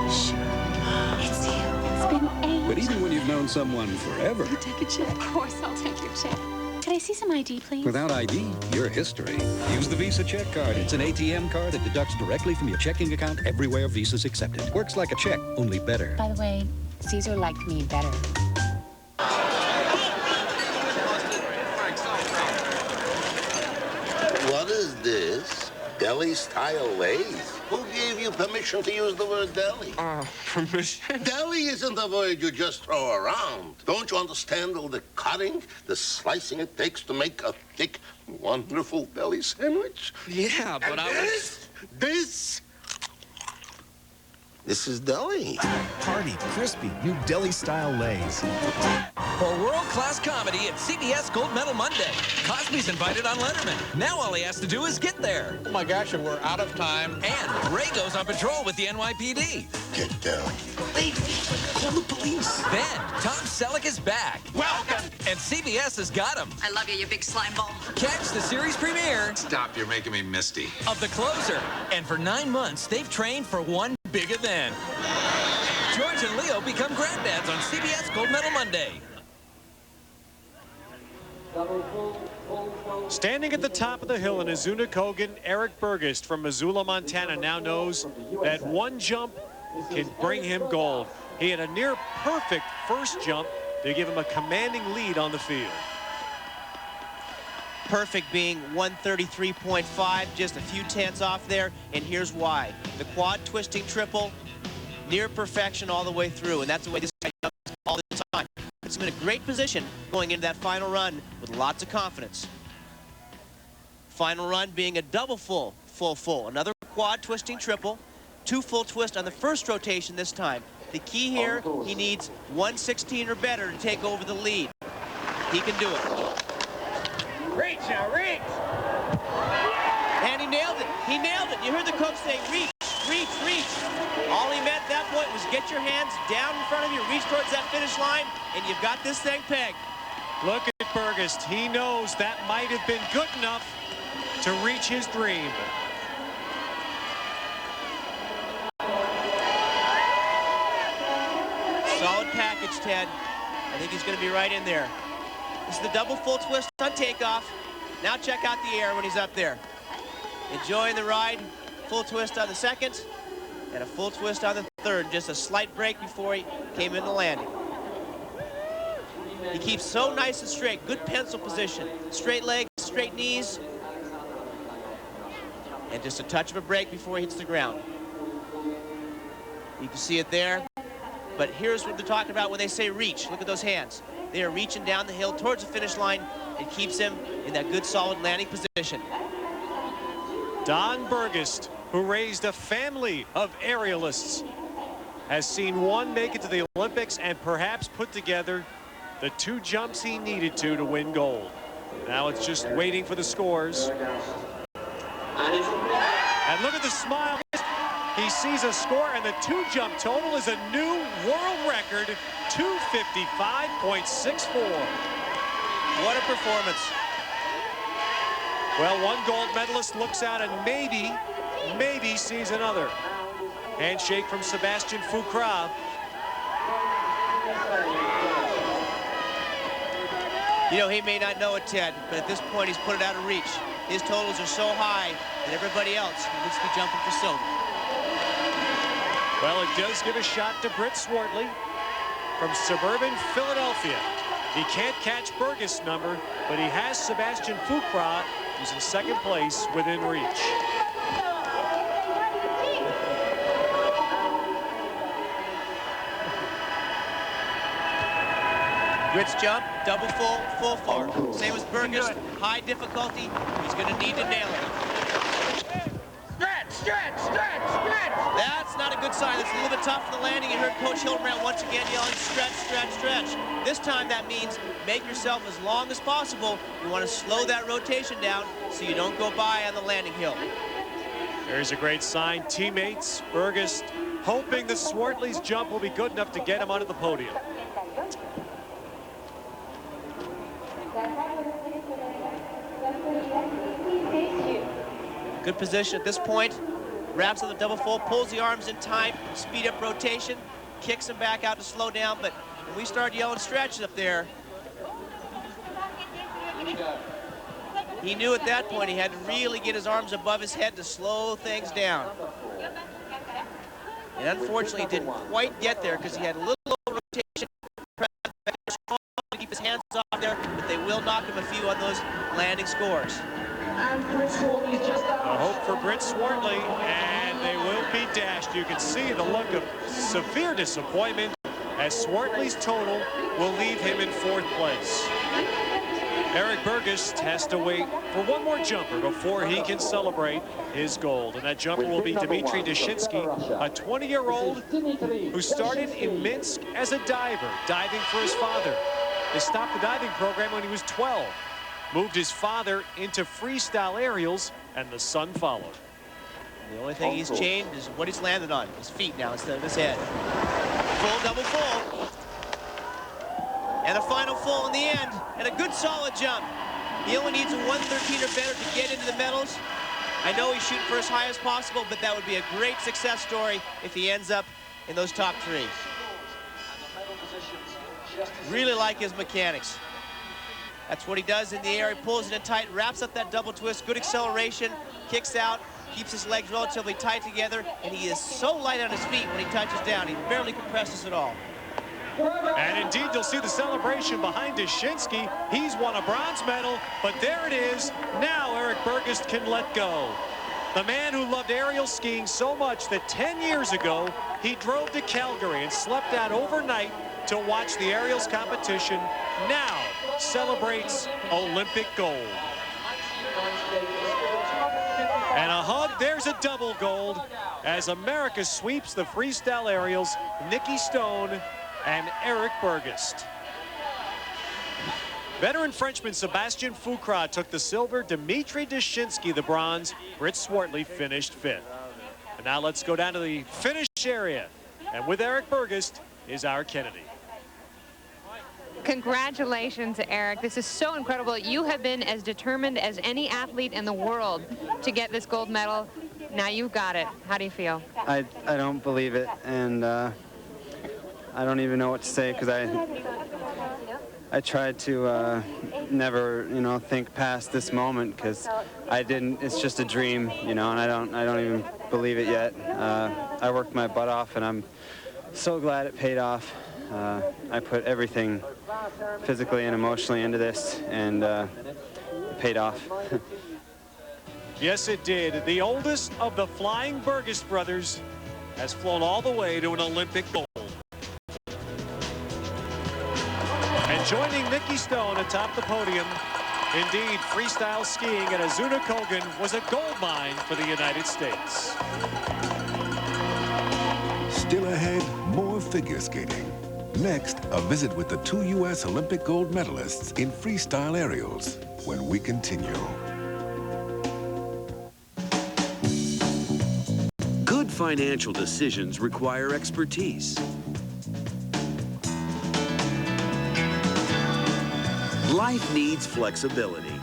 It's you. It's been 8. But even when you've known someone forever, You take a check. Of course I'll take your check. Could I see some ID, please? without ID, you're history. Use the Visa check card. It's an ATM card that deducts directly from your checking account everywhere Visa's accepted. Works like a check, only better. By the way, Caesar liked me better. What is this? Deli-style Lay's? Who gave you permission to use the word deli? Permission? Deli isn't a word you just throw around. Don't you understand all the cutting, the slicing it takes to make a thick, wonderful deli sandwich? Yeah, but This is deli. Hearty, crispy, new deli-style Lay's. For world-class comedy at CBS Gold Medal Monday. Cosby's invited on Letterman. Now all he has to do is get there. Oh my gosh, and we're out of time. And Ray goes on patrol with the NYPD. Get down. Wait, call the police. Then, Tom Selleck is back. Welcome. And CBS has got him. I love you big slime ball. Catch the series premiere Stop, you're making me misty. of The Closer. And for 9 months, they've trained for one big event. George and Leo become granddads on CBS Gold Medal Monday. Standing at the top of the hill in Azunakogan, Eric Burgess from Missoula, Montana now knows that one jump can bring him gold. He had a near-perfect first jump to give him a commanding lead on the field. Perfect being 133.5, just a few tenths off there, and here's why. The quad twisting triple, near perfection all the way through, and that's the way this guy jumps all the time. Puts him in a great position going into that final run with lots of confidence. Final run being a double full, full. Another quad twisting triple, 2 full twists on the first rotation this time. The key here, he needs 116 or better to take over the lead. He can do it. Reach now, reach! And he nailed it. He nailed it. You heard the coach say, reach, reach, reach. All he meant at that point was get your hands down in front of you, reach towards that finish line, and you've got this thing pegged. Look at Burgess. He knows that might have been good enough to reach his dream. Solid package, Ted. I think he's going to be right in there. This is the double full twist on takeoff. Now check out the air when he's up there. Enjoying the ride. Full twist on the second and a full twist on the third. Just a slight break before he came in the landing. He keeps so nice and straight. Good pencil position. Straight legs, straight knees. And just a touch of a break before he hits the ground. You can see it there. But here's what they're talking about when they say reach. Look at those hands. They are reaching down the hill towards the finish line. It keeps him in that good, solid landing position. Don Burgess, who raised a family of aerialists, has seen one make it to the Olympics and perhaps put together the 2 jumps he needed to win gold. Now it's just waiting for the scores. And look at the smile. He sees a score, and the 2-jump total is a new world record, 255.64. What a performance. Well, one gold medalist looks out and maybe sees another. Handshake from Sebastian Fucra. You know, he may not know it, Ted, but at this point, he's put it out of reach. His totals are so high that everybody else looks to be jumping for silver. Well, it does give a shot to Britt Swartley from suburban Philadelphia. He can't catch Burgess' number, but he has Sebastian Fucra, who's in second place, within reach. Britt's jump, double full, full forward. Same as Burgess, high difficulty. He's going to need to nail it. Stretch, stretch, stretch, stretch. That's not a good sign. It's a little bit tough for the landing. You heard Coach Hildebrand once again yelling, stretch, stretch, stretch. This time that means make yourself as long as possible. You want to slow that rotation down so you don't go by on the landing hill. There's a great sign. Teammates, Burgess, hoping that Swartley's jump will be good enough to get him onto the podium. Good position at this point. Wraps up the double full, pulls the arms in tight, speed up rotation, kicks him back out to slow down. But when we start yelling stretches up there, he knew at that point he had to really get his arms above his head to slow things down. And unfortunately, he didn't quite get there because he had a little rotation. To keep his hands off there, but they will knock him a few on those landing scores. A hope for Britt Swartley, and they will be dashed. You can see the look of severe disappointment as Swartley's total will leave him in 4th place. Eric Burgess has to wait for one more jumper before he can celebrate his gold. And that jumper will be Dmitry Dyshinsky, a 20-year-old who started in Minsk as a diver, diving for his father. They stopped the diving program when he was 12. Moved his father into freestyle aerials, and the son followed. The only thing he's changed is what he's landed on, his feet now instead of his head. Full, double full. And a final full in the end, and a good solid jump. He only needs a 113 or better to get into the medals. I know he's shooting for as high as possible, but that would be a great success story if he ends up in those top 3. Really like his mechanics. That's what he does in the air. He pulls it in tight, wraps up that double twist, good acceleration, kicks out, keeps his legs relatively tight together, and he is so light on his feet when he touches down. He barely compresses at all. And indeed, you'll see the celebration behind Dyshinsky. He's won a bronze medal, but there it is. Now Eric Burgess can let go. The man who loved aerial skiing so much that 10 years ago, he drove to Calgary and slept out overnight to watch the aerials competition, now celebrates Olympic gold. And a hug, there's a double gold as America sweeps the freestyle aerials, Nikki Stone and Eric Burgess. Veteran Frenchman Sebastian Fucra took the silver, Dmitry Dyshinsky the bronze, Britt Swartley finished 5th. And now let's go down to the finish area. And with Eric Burgess is our Kennedy. Congratulations, Eric. This is so incredible. You have been as determined as any athlete in the world to get this gold medal. Now you've got it. How do you feel? I don't believe it, and I don't even know what to say because I tried to never, think past this moment because I didn't. It's just a dream, and I don't even believe it yet. I worked my butt off, and I'm so glad it paid off. I put everything physically and emotionally into this, and it paid off. Yes, it did. The oldest of the Flying Burgess brothers has flown all the way to an Olympic gold. And joining Nikki Stone atop the podium, indeed, freestyle skiing at Azunakogan was a gold mine for the United States. Still ahead, more figure skating. Next, a visit with the 2 U.S. Olympic gold medalists in freestyle aerials when we continue. Good financial decisions require expertise. Life needs flexibility.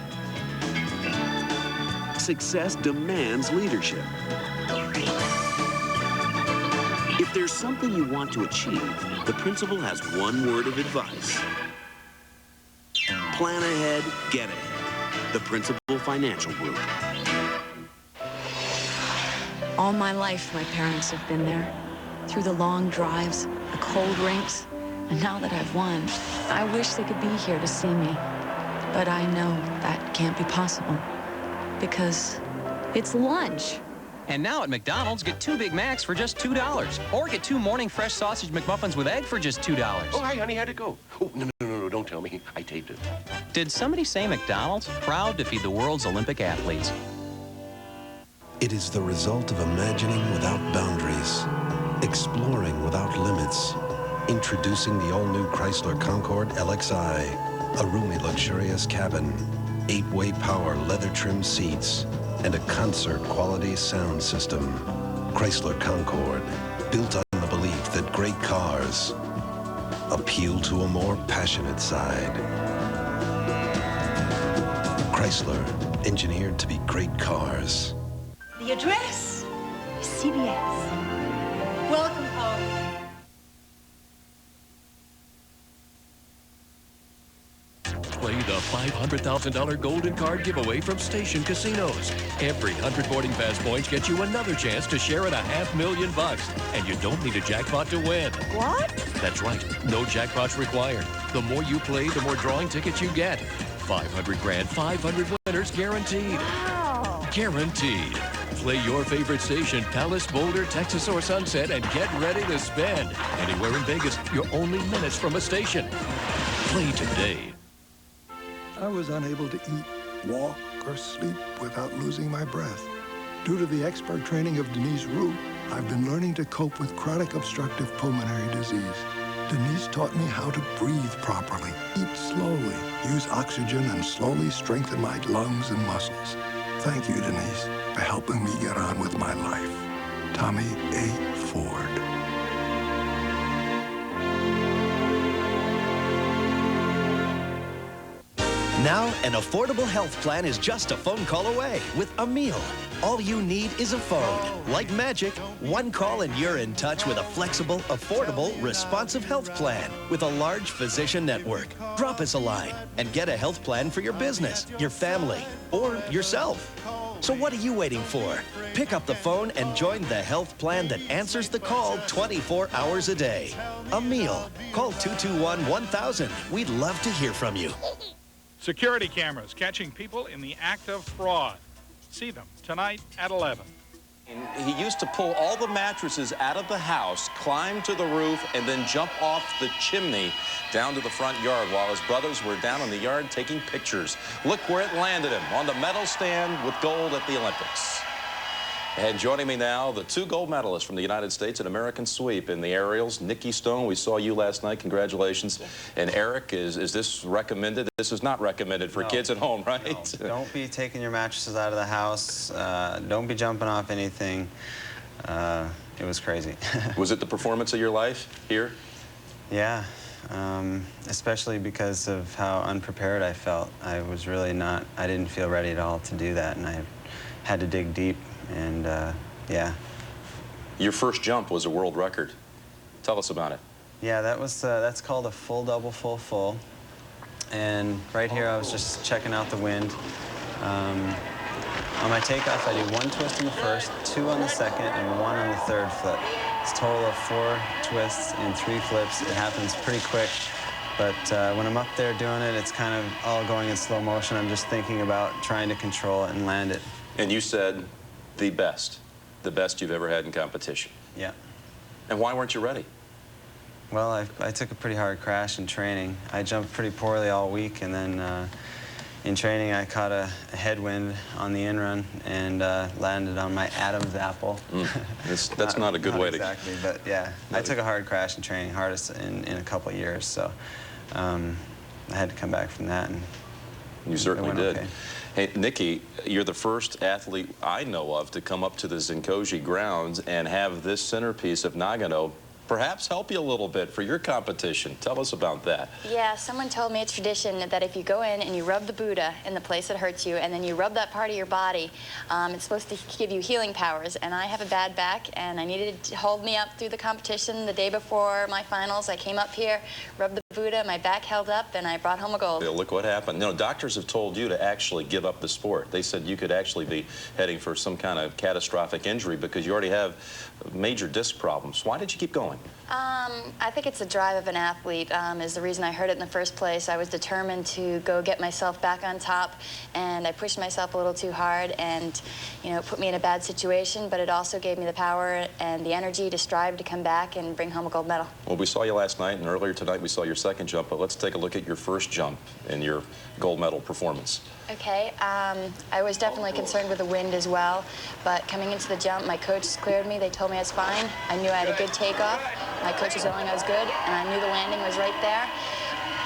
Success demands leadership. If there's something you want to achieve, the principal has one word of advice. Plan ahead, get ahead. The Principal Financial Group. All my life, my parents have been there. Through the long drives, the cold rinks, and now that I've won, I wish they could be here to see me. But I know that can't be possible, because it's lunch. And now at McDonald's, get 2 Big Macs for just $2. Or get 2 Morning Fresh Sausage McMuffins with egg for just $2. Oh, hi, honey, how'd it go? Oh, no, don't tell me. I taped it. Did somebody say McDonald's? Proud to feed the world's Olympic athletes. It is the result of imagining without boundaries, exploring without limits, introducing the all-new Chrysler Concorde LXI, a roomy, luxurious cabin, 8-way power leather-trimmed seats, and a concert-quality sound system. Chrysler Concorde, built on the belief that great cars appeal to a more passionate side. Chrysler, engineered to be great cars. The address is CBS. Welcome home. Play the $500,000 Golden Card giveaway from Station Casinos. Every 100 boarding pass points gets you another chance to share in $500,000. And you don't need a jackpot to win. What? That's right. No jackpots required. The more you play, the more drawing tickets you get. 500 grand, 500 winners guaranteed. Wow. Guaranteed. Play your favorite station, Palace, Boulder, Texas, or Sunset, and get ready to spend. Anywhere in Vegas, you're only minutes from a station. Play today. I was unable to eat, walk, or sleep without losing my breath. Due to the expert training of Denise Roux, I've been learning to cope with chronic obstructive pulmonary disease. Denise taught me how to breathe properly, eat slowly, use oxygen, and slowly strengthen my lungs and muscles. Thank you, Denise, for helping me get on with my life. Tommy A. Ford. Now, an affordable health plan is just a phone call away with Amil. All you need is a phone. Like magic, one call and you're in touch with a flexible, affordable, responsive health plan with a large physician network. Drop us a line and get a health plan for your business, your family, or yourself. So what are you waiting for? Pick up the phone and join the health plan that answers the call 24 hours a day. Amil. Call 221-1000. We'd love to hear from you. Security cameras catching people in the act of fraud. See them tonight at 11. He used to pull all the mattresses out of the house, climb to the roof, and then jump off the chimney down to the front yard while his brothers were down in the yard taking pictures. Look where it landed him, on the medal stand with gold at the Olympics. And joining me now, the 2 gold medalists from the United States in American sweep in the aerials. Nikki Stone, we saw you last night. Congratulations. And Eric, is this recommended? This is not recommended for kids at home, right? No. Don't be taking your mattresses out of the house. Don't be jumping off anything. It was crazy. Was it the performance of your life here? Yeah, especially because of how unprepared I felt. I was really not, I didn't feel ready at all to do that, and I had to dig deep. And yeah. Your first jump was a world record. Tell us about it. Yeah, that's called a full double full full. And right here I was just checking out the wind. On my takeoff I do 1 twist in the first, 2 on the second, and 1 on the third flip. It's a total of 4 twists and 3 flips. It happens pretty quick. But when I'm up there doing it, it's kind of all going in slow motion. I'm just thinking about trying to control it and land it. And you said the best you've ever had in competition. Yeah. And why weren't you ready? Well, I took a pretty hard crash in training. I jumped pretty poorly all week, and then in training, I caught a headwind on the in-run and landed on my Adam's apple. That's not a good way exactly, but yeah. I took a hard crash in training, hardest in a couple of years, so I had to come back from that. And you certainly did. Okay. Hey, Nikki, you're the first athlete I know of to come up to the Zenkoji grounds and have this centerpiece of Nagano perhaps help you a little bit for your competition. Tell us about that. Yeah, someone told me it's tradition that if you go in and you rub the Buddha in the place that hurts you, and then you rub that part of your body, it's supposed to give you healing powers. And I have a bad back, and I needed it to hold me up through the competition. The day before my finals, I came up here, rubbed the Buddha, my back held up, and I brought home a gold. Yeah, look what happened. You know, doctors have told you to actually give up the sport. They said you could actually be heading for some kind of catastrophic injury because you already have major disc problems. Why did you keep going? I think it's the drive of an athlete is the reason I heard it in the first place. I was determined to go get myself back on top, and I pushed myself a little too hard, and it put me in a bad situation, but it also gave me the power and the energy to strive to come back and bring home a gold medal. Well, we saw you last night, and earlier tonight we saw your second jump, but let's take a look at your first jump in your gold medal performance. Okay, I was definitely concerned with the wind as well, but coming into the jump, my coach cleared me. They told me I was fine. I knew I had a good takeoff. My coach was telling me I was good, and I knew the landing was right there.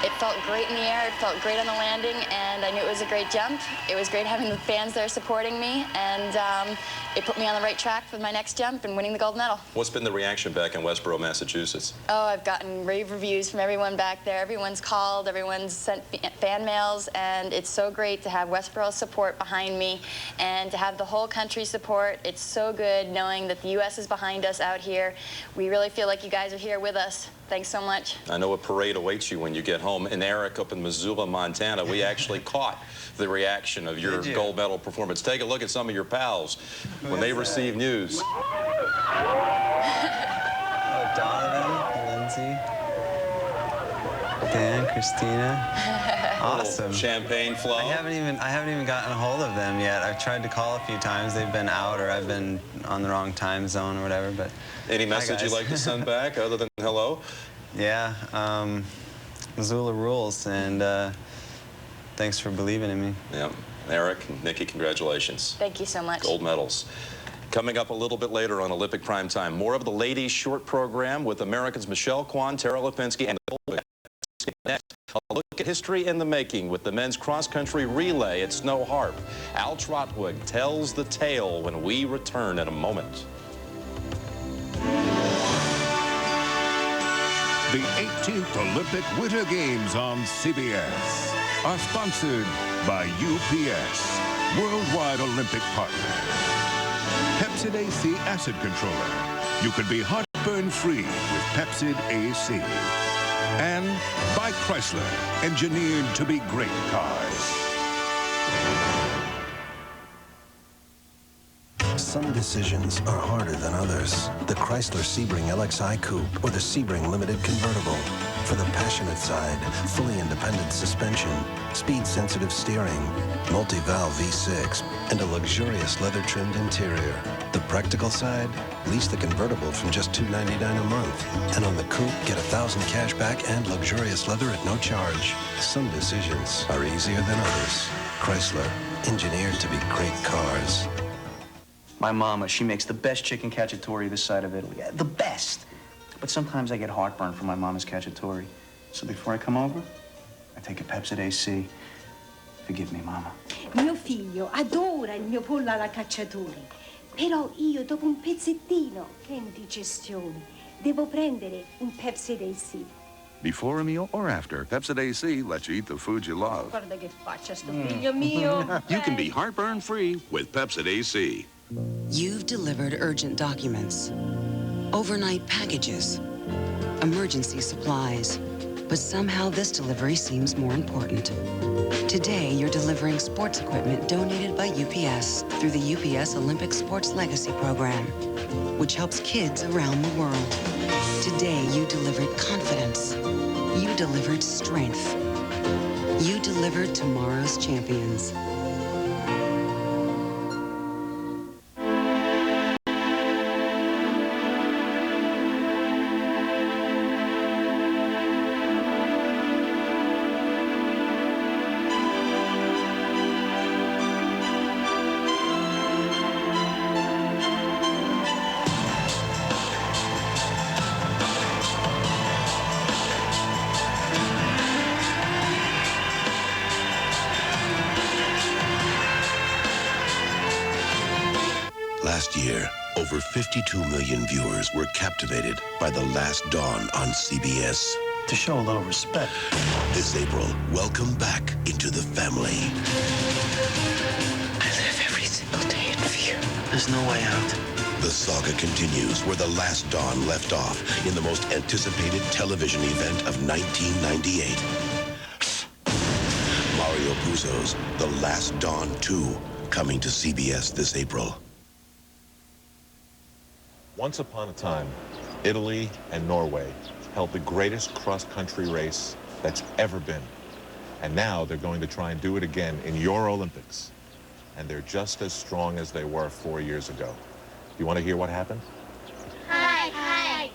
It felt great in the air, it felt great on the landing, and I knew it was a great jump. It was great having the fans there supporting me, and it put me on the right track for my next jump and winning the gold medal. What's been the reaction back in Westboro, Massachusetts? Oh, I've gotten rave reviews from everyone back there. Everyone's called, everyone's sent fan mails, and it's so great to have Westboro's support behind me and to have the whole country's support. It's so good knowing that the U.S. is behind us out here. We really feel like you guys are here with us. Thanks so much. I know a parade awaits you when you get home. And Eric, up in Missoula, Montana, we actually caught the reaction of your gold medal performance. Take a look at some of your pals when they receive news. Donovan, Lindsay, Dan, Christina. Awesome. Champagne flow. I haven't even gotten a hold of them yet. I've tried to call a few times. They've been out, or I've been on the wrong time zone or whatever. But any message you'd like to send back other than hello? Yeah, Missoula rules, and thanks for believing in me. Yeah, Eric and Nikki, congratulations. Thank you so much. Gold medals. Coming up a little bit later on Olympic Prime Time, more of the ladies' short program with Americans Michelle Kwan, Tara Lipinski, and next, a look at history in the making with the men's cross-country relay at Snow Harp. Al Trotwood tells the tale when we return in a moment. The 18th Olympic Winter Games on CBS are sponsored by UPS, Worldwide Olympic Partner. Pepsid AC Acid Controller. You can be heartburn-free with Pepsid AC. And by Chrysler, engineered to be great cars. Some decisions are harder than others. The Chrysler Sebring LXI Coupe or the Sebring Limited Convertible. For the passionate side, fully independent suspension, speed-sensitive steering, multi-valve V6, and a luxurious leather-trimmed interior. The practical side, lease the convertible from just $299 a month. And on the coupe, get $1,000 cash back and luxurious leather at no charge. Some decisions are easier than others. Chrysler, engineered to be great cars. My mama, she makes the best chicken cacciatore this side of Italy. The best. But sometimes I get heartburn from my mama's cacciatore. So before I come over, I take a Pepsid AC. Forgive me, Mama. Mio figlio adora il mio pollo alla cacciatore. Però io, dopo un pezzettino, che indigestione, devo prendere un Pepsid AC. Before a meal or after, Pepsid AC lets you eat the food you love. Guarda che faccia sto figlio mio. You can be heartburn-free with Pepsid AC. You've delivered urgent documents, overnight packages, emergency supplies, but somehow this delivery seems more important. Today, you're delivering sports equipment donated by UPS through the UPS Olympic Sports Legacy Program, which helps kids around the world. Today, you delivered confidence. You delivered strength. You delivered tomorrow's champions. Last year, over 52 million viewers were captivated by The Last Dawn on CBS. To show a little respect. This April, welcome back into the family. I live every single day in fear. There's no way out. The saga continues where The Last Dawn left off in the most anticipated television event of 1998. Mario Puzo's The Last Dawn 2, coming to CBS this April. Once upon a time, Italy and Norway held the greatest cross-country race that's ever been. And now they're going to try and do it again in your Olympics. And they're just as strong as they were 4 years ago. You want to hear what happened? Hi, hi.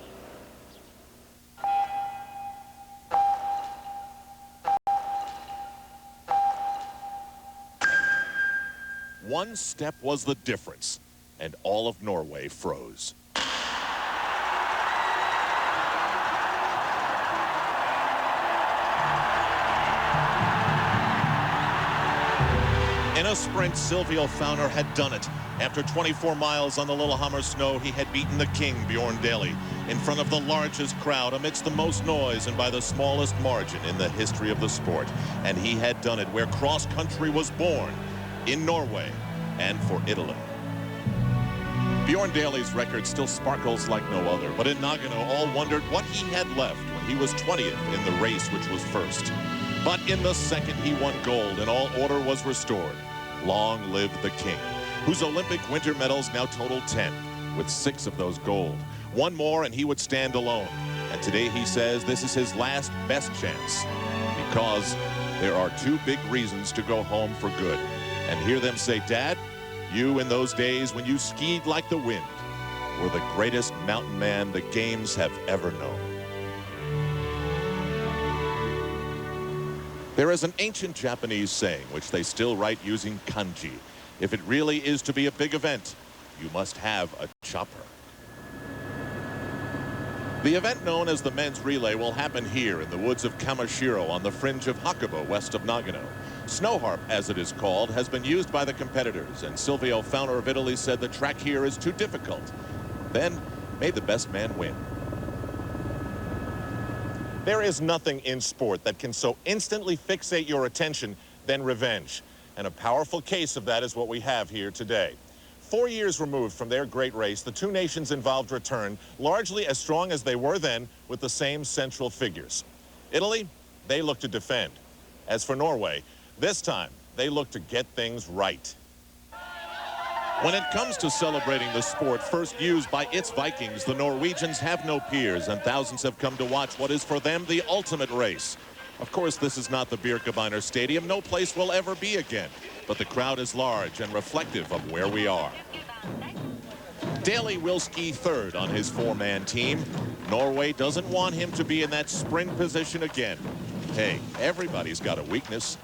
One step was the difference, and all of Norway froze. In a sprint, Silvio Fauner had done it. After 24 miles on the Lillehammer snow, he had beaten the king, Bjorn Daly, in front of the largest crowd, amidst the most noise, and by the smallest margin in the history of the sport. And he had done it where cross-country was born, in Norway, and for Italy. Bjorn Daly's record still sparkles like no other, but in Nagano, all wondered what he had left when he was 20th in the race, which was first. But in the second, he won gold, and all order was restored. Long live the king, whose Olympic winter medals now total 10, with 6 of those gold. One more and he would stand alone. And today he says this is his last best chance, because there are 2 big reasons to go home for good. And hear them say, Dad, you in those days when you skied like the wind were the greatest mountain man the games have ever known. There is an ancient Japanese saying, which they still write using kanji. If it really is to be a big event, you must have a chopper. The event known as the men's relay will happen here in the woods of Kamashiro on the fringe of Hakuba, west of Nagano. Snow harp, as it is called, has been used by the competitors, and Silvio Fauner of Italy said the track here is too difficult. Then, may the best man win. There is nothing in sport that can so instantly fixate your attention than revenge. And a powerful case of that is what we have here today. 4 years removed from their great race, the 2 nations involved return, largely as strong as they were then, with the same central figures. Italy, they look to defend. As for Norway, this time, they look to get things right. When it comes to celebrating the sport first used by its Vikings, the Norwegians have no peers, and thousands have come to watch what is for them the ultimate race. Of course, this is not the Birkebeiner Stadium. No place will ever be again. But the crowd is large and reflective of where we are. Daly will ski third on his 4-man team. Norway doesn't want him to be in that sprint position again. Hey, everybody's got a weakness.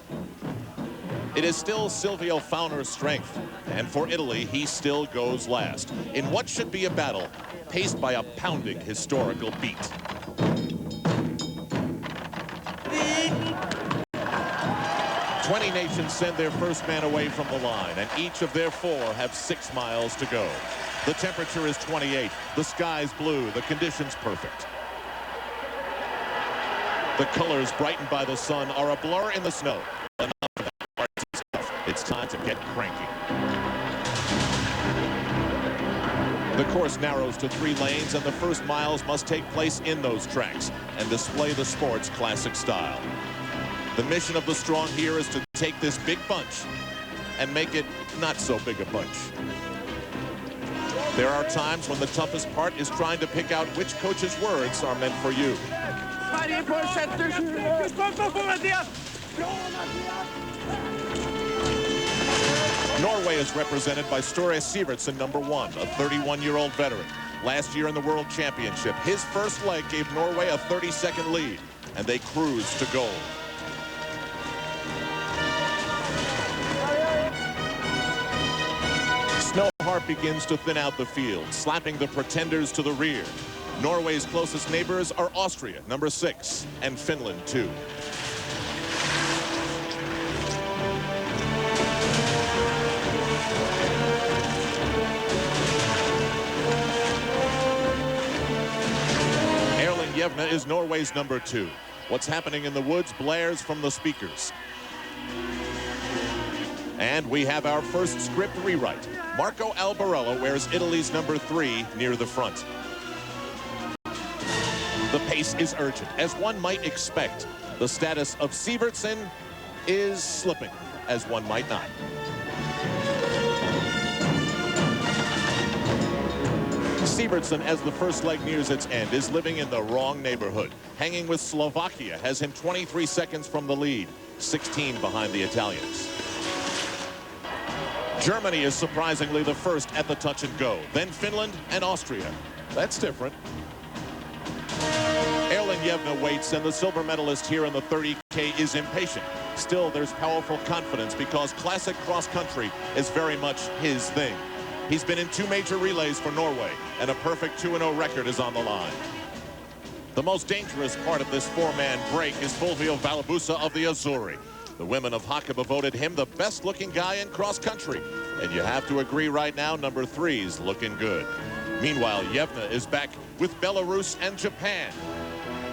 It is still Silvio Fauner's strength, and for Italy, he still goes last, in what should be a battle paced by a pounding historical beat. Twenty nations send their first man away from the line, and each of their 4 have 6 miles to go. The temperature is 28, the sky's blue, the conditions perfect. The colors brightened by the sun are a blur in the snow. It's time to get cranky. The course narrows to 3 lanes, and the first miles must take place in those tracks and display the sport's classic style. The mission of the strong here is to take this big bunch and make it not so big a bunch. There are times when the toughest part is trying to pick out which coach's words are meant for you. Norway is represented by Sture Sivertsen, number 1, a 31-year-old veteran. Last year in the World Championship, his first leg gave Norway a 30-second lead, and they cruised to gold. Snow harp begins to thin out the field, slapping the pretenders to the rear. Norway's closest neighbors are Austria, number 6, and Finland, 2. Yevna is Norway's number 2. What's happening in the woods blares from the speakers. And we have our first script rewrite. Marco Albarello wears Italy's number 3 near the front. The pace is urgent, as one might expect. The status of Sivertsen is slipping, as one might not. Sivertsen, as the first leg nears its end, is living in the wrong neighborhood. Hanging with Slovakia has him 23 seconds from the lead, 16 behind the Italians. Germany is surprisingly the first at the touch and go, then Finland and Austria. That's different. Erling Yevna waits, and the silver medalist here in the 30K is impatient. Still, there's powerful confidence because classic cross-country is very much his thing. He's been in 2 major relays for Norway, and a perfect 2-0 record is on the line. The most dangerous part of this 4-man break is Fulvio Valbusa of the Azzurri. The women of Hakoba voted him the best-looking guy in cross-country. And you have to agree right now, number 3's looking good. Meanwhile, Yevna is back with Belarus and Japan.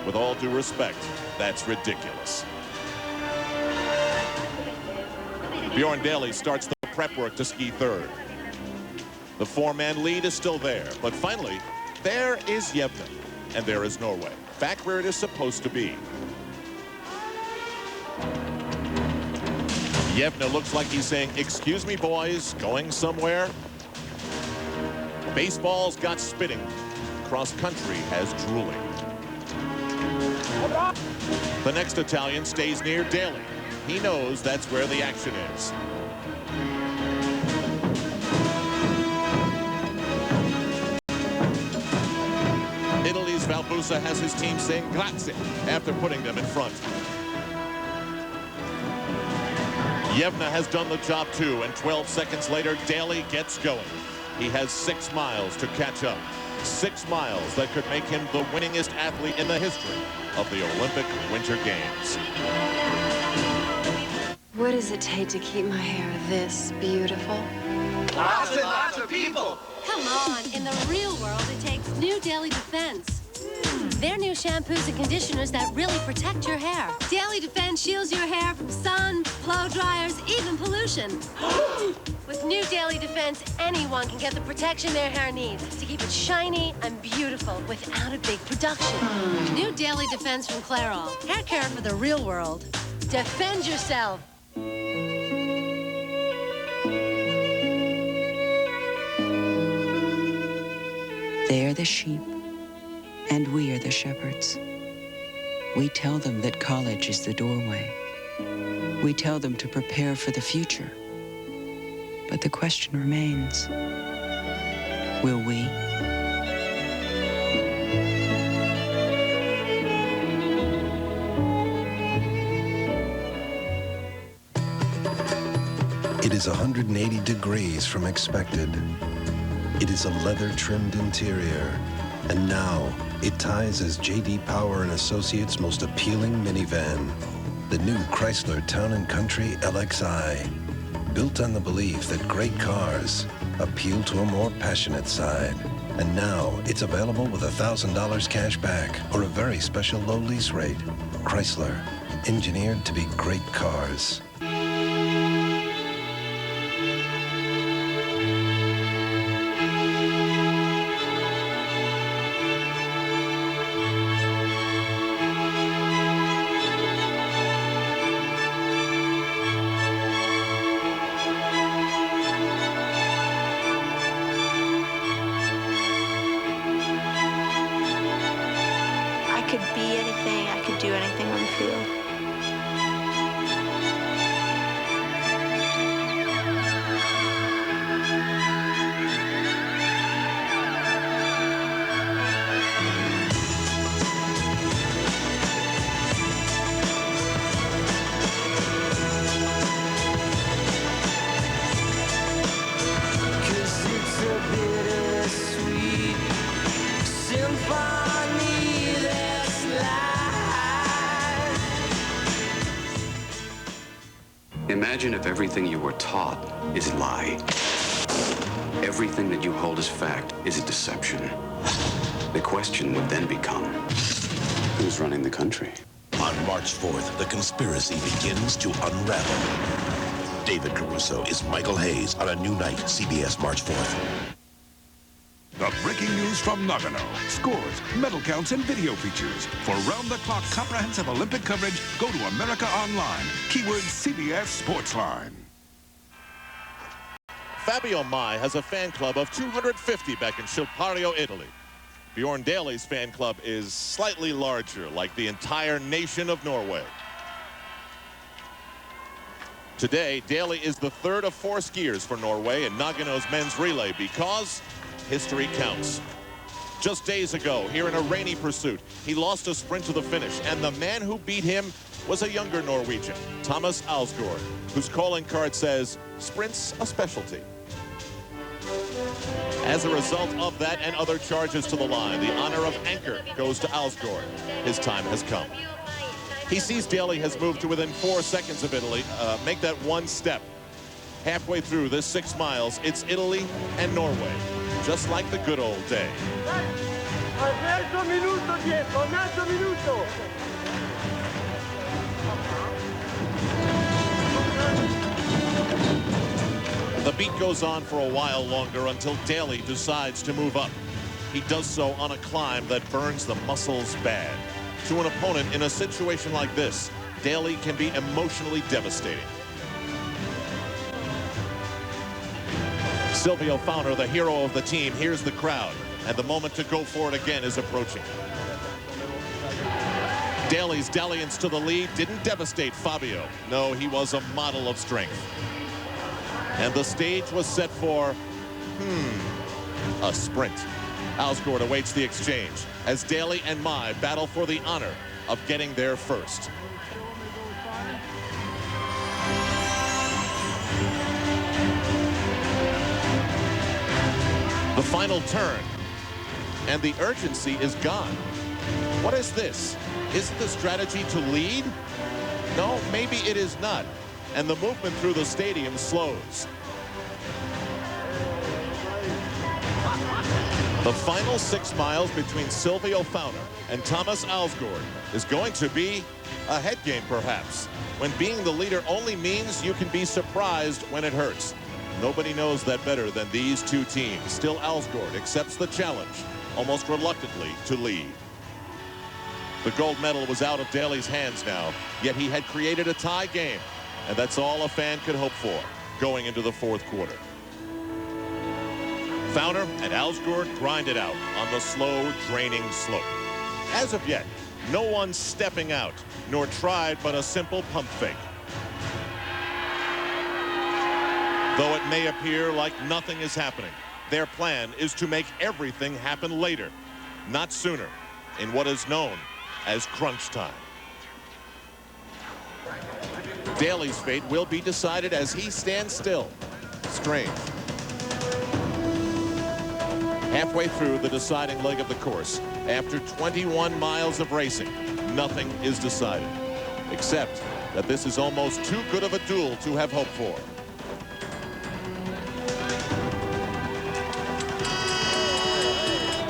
With all due respect, that's ridiculous. Bjorn Daly starts the prep work to ski third. The 4-man lead is still there, but finally, there is Yevna, and there is Norway, back where it is supposed to be. Yevna looks like he's saying, "Excuse me, boys, going somewhere?" Baseball's got spitting. Cross country has drooling. The next Italian stays near Daly. He knows that's where the action is. Italy's Valbusa has his team saying grazie after putting them in front. Yevna has done the job too, and 12 seconds later, Daly gets going. He has 6 miles to catch up. 6 miles that could make him the winningest athlete in the history of the Olympic Winter Games. What does it take to keep my hair this beautiful? Lots and lots of people. Come on, in the real world, it takes New Daily Defense. They're new shampoos and conditioners that really protect your hair. Daily Defense shields your hair from sun, blow dryers, even pollution. With New Daily Defense, anyone can get the protection their hair needs to keep it shiny and beautiful without a big production. New Daily Defense from Clairol. Hair care for the real world. Defend yourself. They are the sheep, and we are the shepherds. We tell them that college is the doorway. We tell them to prepare for the future. But the question remains, will we? It is 180 degrees from expected. It is a leather-trimmed interior. And now, it ties as J.D. Power & Associates' most appealing minivan, the new Chrysler Town & Country LXI. Built on the belief that great cars appeal to a more passionate side. And now, it's available with $1,000 cash back or a very special low lease rate. Chrysler, engineered to be great cars. I could be anything, I could do anything on the field. Imagine if everything you were taught is a lie. Everything that you hold as fact is a deception. The question would then become, Who's running the country? On March 4th, the conspiracy begins to unravel. David Caruso is Michael Hayes on a new night, CBS March 4th. The breaking news from Nagano. Scores, medal counts, and video features. For round-the-clock comprehensive Olympic coverage, go to America Online. Keyword CBS Sportsline. Fabio Mai has a fan club of 250 back in Chilpario, Italy. Bjorn Daly's fan club is slightly larger, like the entire nation of Norway. Today, Daly is the third of 4 skiers for Norway in Nagano's men's relay because history counts. Just days ago, here in a rainy pursuit, he lost a sprint to the finish, and the man who beat him was a younger Norwegian, Thomas Alsgaard, whose calling card says, "Sprint's a specialty." As a result of that and other charges to the line, the honor of anchor goes to Alsgaard. His time has come. He sees Daly has moved to within 4 seconds of Italy. Make that one step. Halfway through this 6 miles, it's Italy and Norway, just like the good old day. The beat goes on for a while longer until Daly decides to move up. He does so on a climb that burns the muscles bad. To an opponent in a situation like this, Daly can be emotionally devastating. Silvio Fauner, the hero of the team, hears the crowd, and the moment to go for it again is approaching. Daly's dalliance to the lead didn't devastate Fabio. No, he was a model of strength. And the stage was set for, a sprint. Alsgaard awaits the exchange as Daly and Mai battle for the honor of getting there first. The final turn, and the urgency is gone. What is this? Is it the strategy to lead? No, maybe it is not. And the movement through the stadium slows. The final 6 miles between Silvio Fauner and Thomas Alsgaard is going to be a head game, perhaps, when being the leader only means you can be surprised when it hurts. Nobody knows that better than these two teams. Still, Alsgaard accepts the challenge, almost reluctantly, to lead. The gold medal was out of Daly's hands now, yet he had created a tie game. And that's all a fan could hope for going into the 4th quarter. Fauner and Alsgaard grind it out on the slow, draining slope. As of yet, no one stepping out, nor tried but a simple pump fake. Though it may appear like nothing is happening, their plan is to make everything happen later, not sooner, in what is known as crunch time. Daly's fate will be decided as he stands still. Strange. Halfway through the deciding leg of the course, after 21 miles of racing, nothing is decided, except that this is almost too good of a duel to have hope for.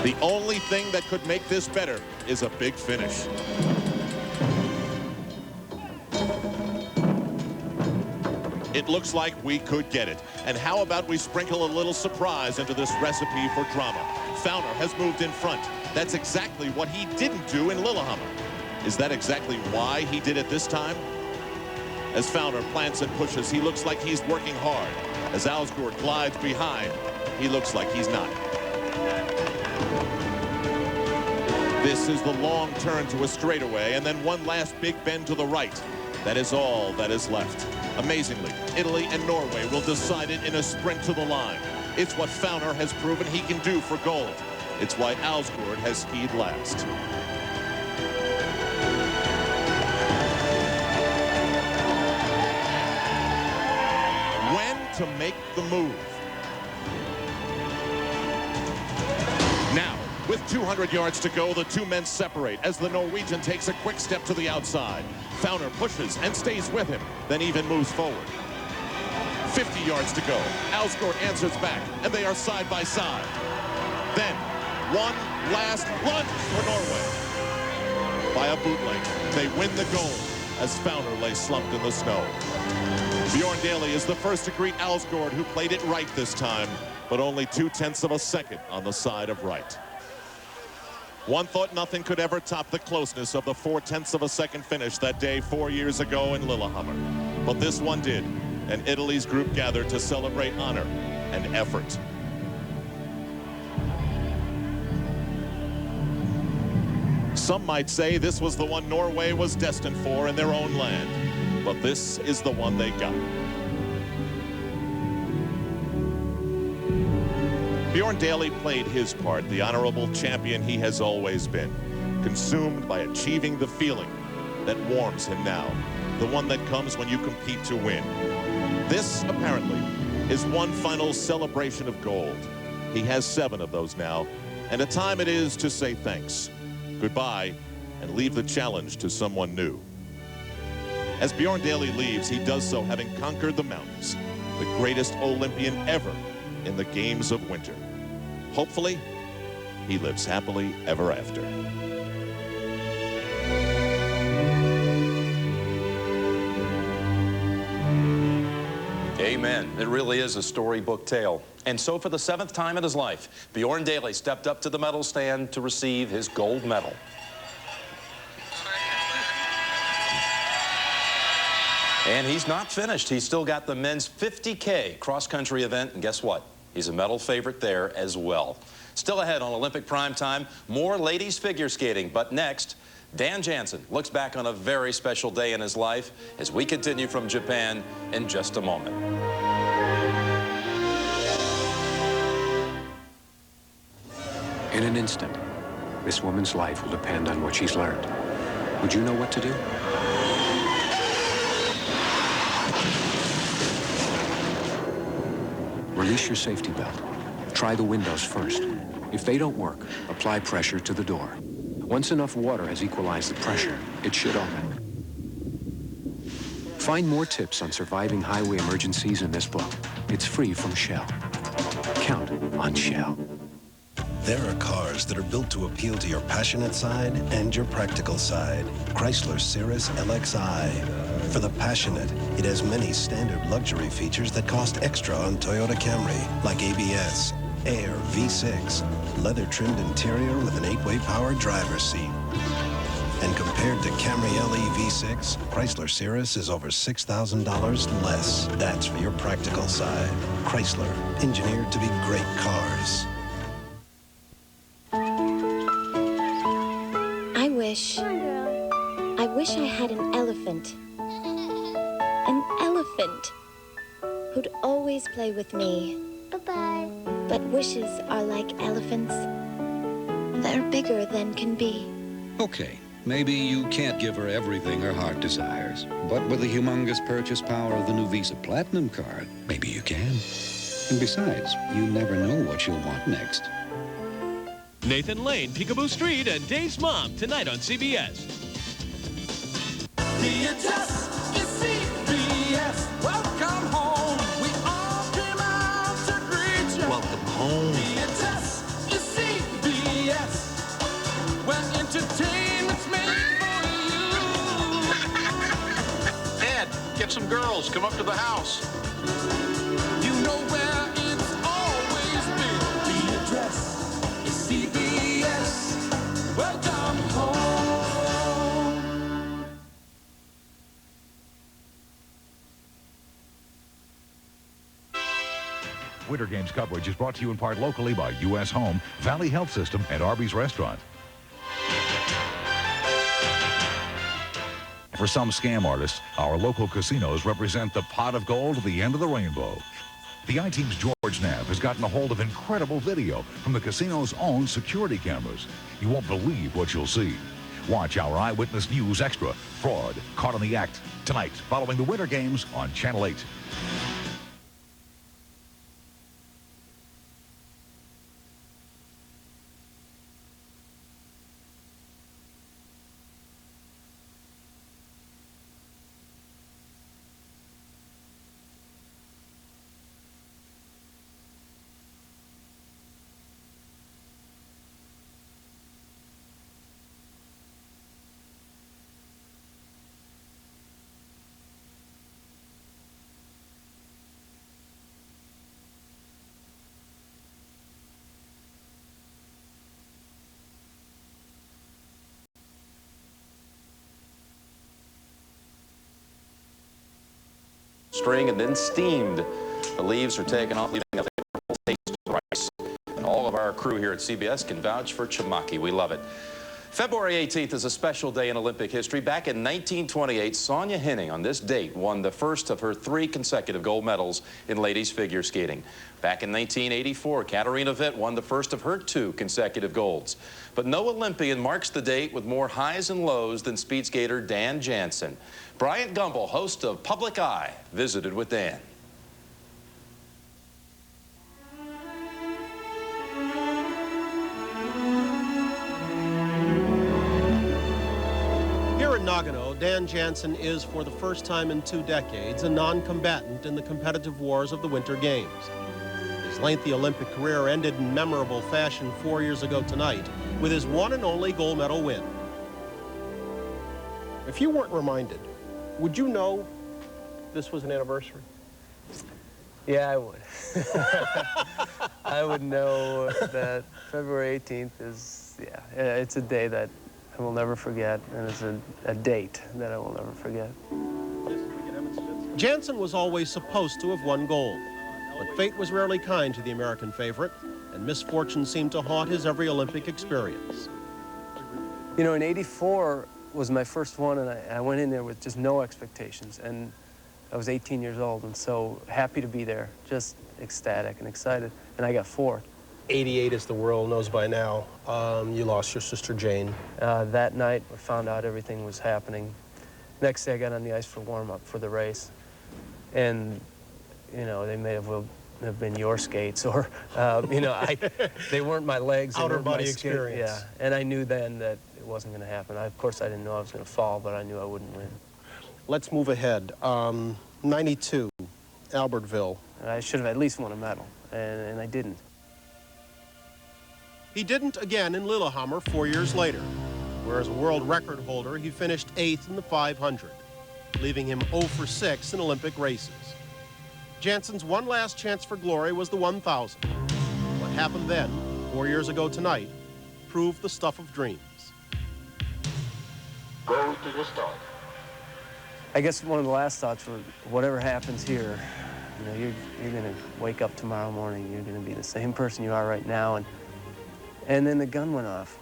The only thing that could make this better is a big finish. It looks like we could get it. And how about we sprinkle a little surprise into this recipe for drama? Fauner has moved in front. That's exactly what he didn't do in Lillehammer. Is that exactly why he did it this time? As Fauner plants and pushes, he looks like he's working hard. As Alsgaard glides behind, he looks like he's not. This is the long turn to a straightaway, and then one last big bend to the right. That is all that is left. Amazingly, Italy and Norway will decide it in a sprint to the line. It's what Fauner has proven he can do for gold. It's why Alsgaard has skied last. When to make the move. Now, with 200 yards to go, the two men separate as the Norwegian takes a quick step to the outside. Fauner pushes and stays with him, then even moves forward. 50 yards to go. Alsgaard answers back, and they are side by side. Then, one last lunge for Norway. By by a bootleg. They win the gold as Fowler lay slumped in the snow. Bjorn Daly is the first to greet Alsgaard, who played it right this time, but only 0.2 of a second on the side of right. One thought nothing could ever top the closeness of the 0.4 of a second finish that day 4 years ago in Lillehammer. But this one did, and Italy's group gathered to celebrate honor and effort. Some might say this was the one Norway was destined for in their own land, but this is the one they got. Bjorn Daly played his part, the honorable champion he has always been, consumed by achieving the feeling that warms him now, the one that comes when you compete to win. This, apparently, is one final celebration of gold. He has 7 of those now, and a time it is to say thanks, goodbye, and leave the challenge to someone new. As Bjorn Daly leaves, he does so having conquered the mountains, the greatest Olympian ever in the games of winter. Hopefully, he lives happily ever after. Amen. It really is a storybook tale. And so for the 7th time in his life, Bjorn Daly stepped up to the medal stand to receive his gold medal. And he's not finished. He's still got the men's 50K cross-country event, and guess what? He's a medal favorite there as well. Still ahead on Olympic primetime, more ladies figure skating, but next, Dan Jansen looks back on a very special day in his life as we continue from Japan in just a moment. In an instant, this woman's life will depend on what she's learned. Would you know what to do? Release your safety belt. Try the windows first. If they don't work, apply pressure to the door. Once enough water has equalized the pressure, it should open. Find more tips on surviving highway emergencies in this book. It's free from Shell. Count on Shell. There are cars that are built to appeal to your passionate side and your practical side. Chrysler Cirrus LXi. For the passionate, it has many standard luxury features that cost extra on Toyota Camry, like ABS, Air V6, leather-trimmed interior with an 8-way power driver's seat. And compared to Camry LE V6, Chrysler Cirrus is over $6,000 less. That's for your practical side. Chrysler, engineered to be great cars. I wish I had an elephant. An elephant who'd always play with me. Bye-bye. But wishes are like elephants. They're bigger than can be. Okay, maybe you can't give her everything her heart desires, but with the humongous purchase power of the new Visa Platinum card, maybe you can. And besides, you never know what you'll want next. Nathan Lane, Peekaboo Street, and Dave's Mom tonight on CBS. VHS is CBS. Welcome home. We all came out to greet you. Welcome home. VHS is CBS. When entertainment's made for you. Ed, get some girls. Come up to the house. You know where it's always been. The address is CBS. Welcome home. Winter Games coverage is brought to you in part locally by U.S. Home, Valley Health System, and Arby's Restaurant. For some scam artists, our local casinos represent the pot of gold at the end of the rainbow. The I-Team's George Knapp has gotten a hold of incredible video from the casino's own security cameras. You won't believe what you'll see. Watch our Eyewitness News Extra, Fraud, Caught in the Act, tonight, following the Winter Games on Channel 8. string and then steamed. The leaves are taken off, leaving a flavorful taste of rice. And all of our crew here at CBS can vouch for chamaki. We love it. February 18th is a special day in Olympic history. Back in 1928, Sonja Henning on this date won the first of her 3 consecutive gold medals in ladies figure skating. Back in 1984, Katarina Witt won the first of her 2 consecutive golds. But no Olympian marks the date with more highs and lows than speed skater Dan Jansen. Bryant Gumbel, host of Public Eye, visited with Dan. Here in Nagano, Dan Jansen is, for the first time in 2 decades, a non-combatant in the competitive wars of the Winter Games. His lengthy Olympic career ended in memorable fashion 4 years ago tonight with his one and only gold medal win. If you weren't reminded, would you know this was an anniversary? Yeah, I would. I would know that February 18th is, it's a day that I will never forget, and it's a date that I will never forget. Jansen was always supposed to have won gold, but fate was rarely kind to the American favorite, and misfortune seemed to haunt his every Olympic experience. You know, in '84 was my first one, and I went in there with just no expectations, and I was 18 years old, and so happy to be there, just ecstatic and excited, and I got 4th. 88, as the world knows by now, you lost your sister Jane. That night, I found out everything was happening. Next day, I got on the ice for warm-up for the race. And, you know, they may have been your skates, or, you know, they weren't my legs. Outer body experience. Yeah, and I knew then that it wasn't going to happen. Of course, I didn't know I was going to fall, but I knew I wouldn't win. Let's move ahead. 92, Albertville. I should have at least won a medal, and I didn't. He didn't again in Lillehammer 4 years later, where as a world record holder, he finished 8th in the 500, leaving him 0 for 6 in Olympic races. Jansen's one last chance for glory was the 1,000. What happened then, 4 years ago tonight, proved the stuff of dreams. Go to the start. I guess one of the last thoughts were, whatever happens here, you know, you're going to wake up tomorrow morning, you're going to be the same person you are right now, and then the gun went off.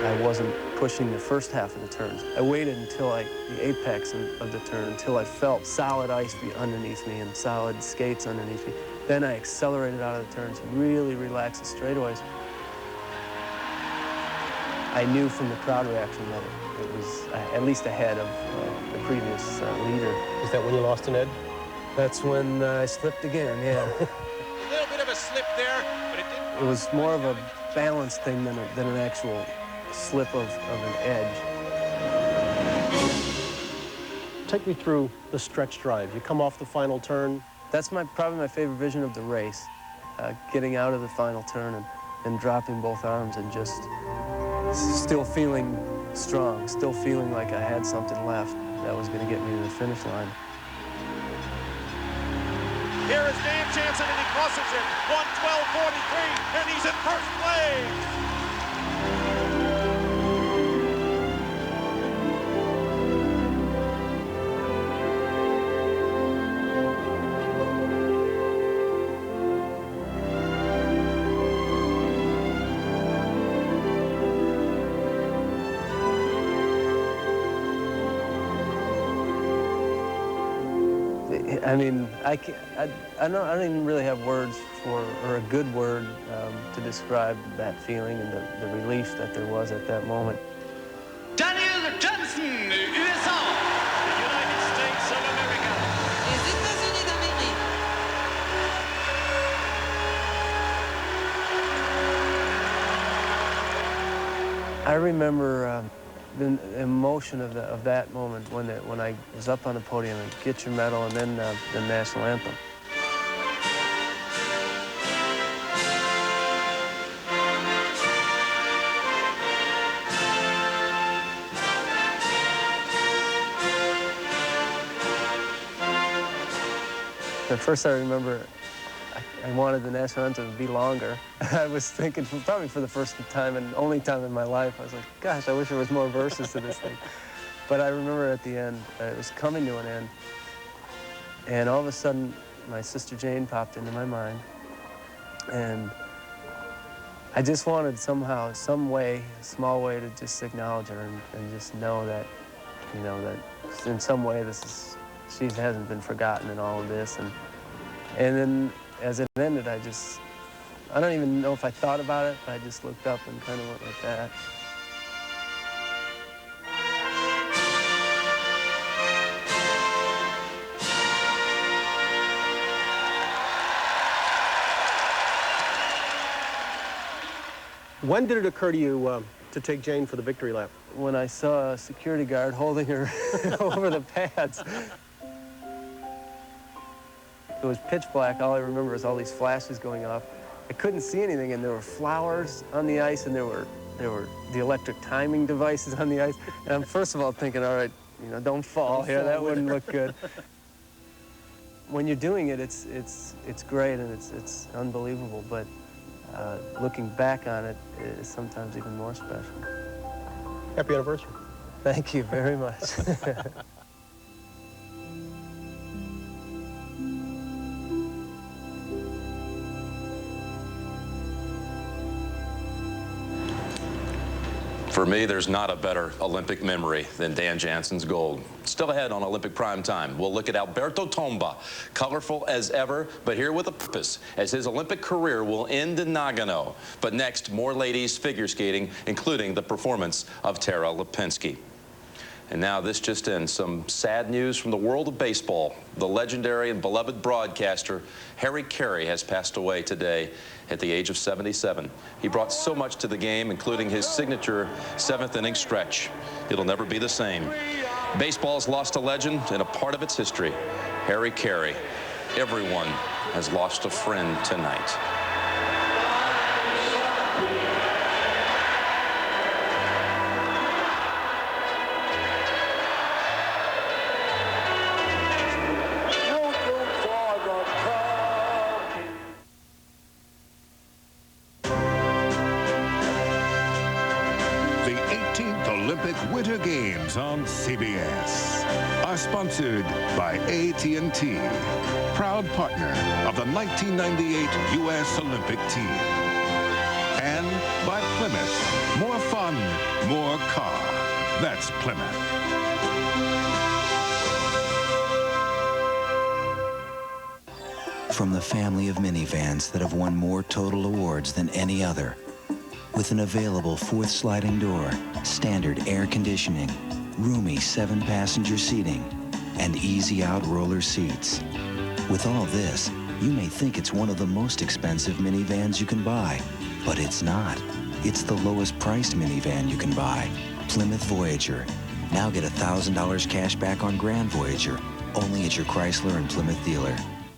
I wasn't pushing the first half of the turns. I waited until the apex of the turn, until I felt solid ice underneath me and solid skates underneath me. Then I accelerated out of the turns, really relaxed the straightaways. I knew from the crowd reaction that it was at least ahead of the previous leader. Is that when you lost an edge? That's when I slipped again, yeah. A little bit of a slip there, but it didn't. It was more of a balance thing than an actual slip of an edge. Take me through the stretch drive. You come off the final turn. That's probably my favorite vision of the race, getting out of the final turn and dropping both arms and just still feeling strong, still feeling like I had something left that was going to get me to the finish line. Here is Dan Jansen, and he crosses it. 1:12.43, and he's in first place. I mean, I don't even really have words or a good word to describe that feeling and the relief that there was at that moment. Daniel Johnson, USA, the United States of America. Les États-Unis d'Amérique. I remember the emotion of that moment when I was up on the podium and get your medal and then the national anthem. At first I remember I wanted the national anthem to be longer. I was thinking, probably for the first time and only time in my life, I was like, gosh, I wish there was more verses to this thing. But I remember at the end, it was coming to an end, and all of a sudden, my sister Jane popped into my mind, and I just wanted somehow, some way, a small way to just acknowledge her and just know that, you know, that in some way she hasn't been forgotten in all of this. And then as it ended, I don't even know if I thought about it, but I just looked up and kind of went like that. When did it occur to you to take Jane for the victory lap? When I saw a security guard holding her over the pads. It was pitch black. All I remember is all these flashes going off. I couldn't see anything, and there were flowers on the ice, and there were the electric timing devices on the ice. And I'm first of all thinking, all right, you know, don't fall here. That wouldn't look good. When you're doing it, it's great and it's unbelievable. But looking back on it is sometimes even more special. Happy anniversary. Thank you very much. For me, there's not a better Olympic memory than Dan Jansen's gold. Still ahead on Olympic Prime Time, we'll look at Alberto Tomba, colorful as ever, but here with a purpose, as his Olympic career will end in Nagano. But next, more ladies figure skating, including the performance of Tara Lipinski. And now this just in, some sad news from the world of baseball. The legendary and beloved broadcaster Harry Carey has passed away today at the age of 77. He brought so much to the game, including his signature seventh-inning stretch. It'll never be the same. Baseball's lost a legend and a part of its history. Harry Carey. Everyone has lost a friend tonight. Winter Games on CBS are sponsored by AT&T, proud partner of the 1998 U.S. Olympic team. And by Plymouth, more fun, more car. That's Plymouth. From the family of minivans that have won more total awards than any other, with an available fourth sliding door, standard air conditioning, roomy 7-passenger seating, and easy-out roller seats. With all this, you may think it's one of the most expensive minivans you can buy, but it's not. It's the lowest priced minivan you can buy, Plymouth Voyager. Now get $1,000 cash back on Grand Voyager, only at your Chrysler and Plymouth dealer.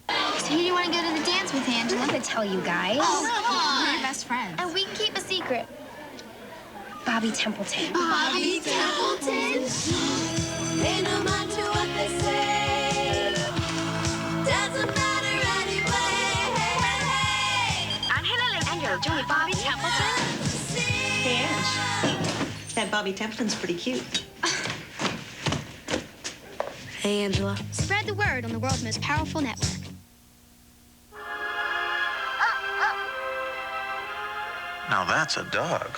So who do you want to go to the dance with, Angela? I'm gonna tell you guys. Oh, come on. We're your best friends. And we can keep a secret. Bobby Templeton. Bobby Templeton? Pay no mind to what they say. Doesn't matter anyway. Angela and Angela, do you Bobby Templeton? Hey, Ange. That Bobby Templeton's pretty cute. Hey, Angela. Spread the word on the world's most powerful network. Now that's a dog.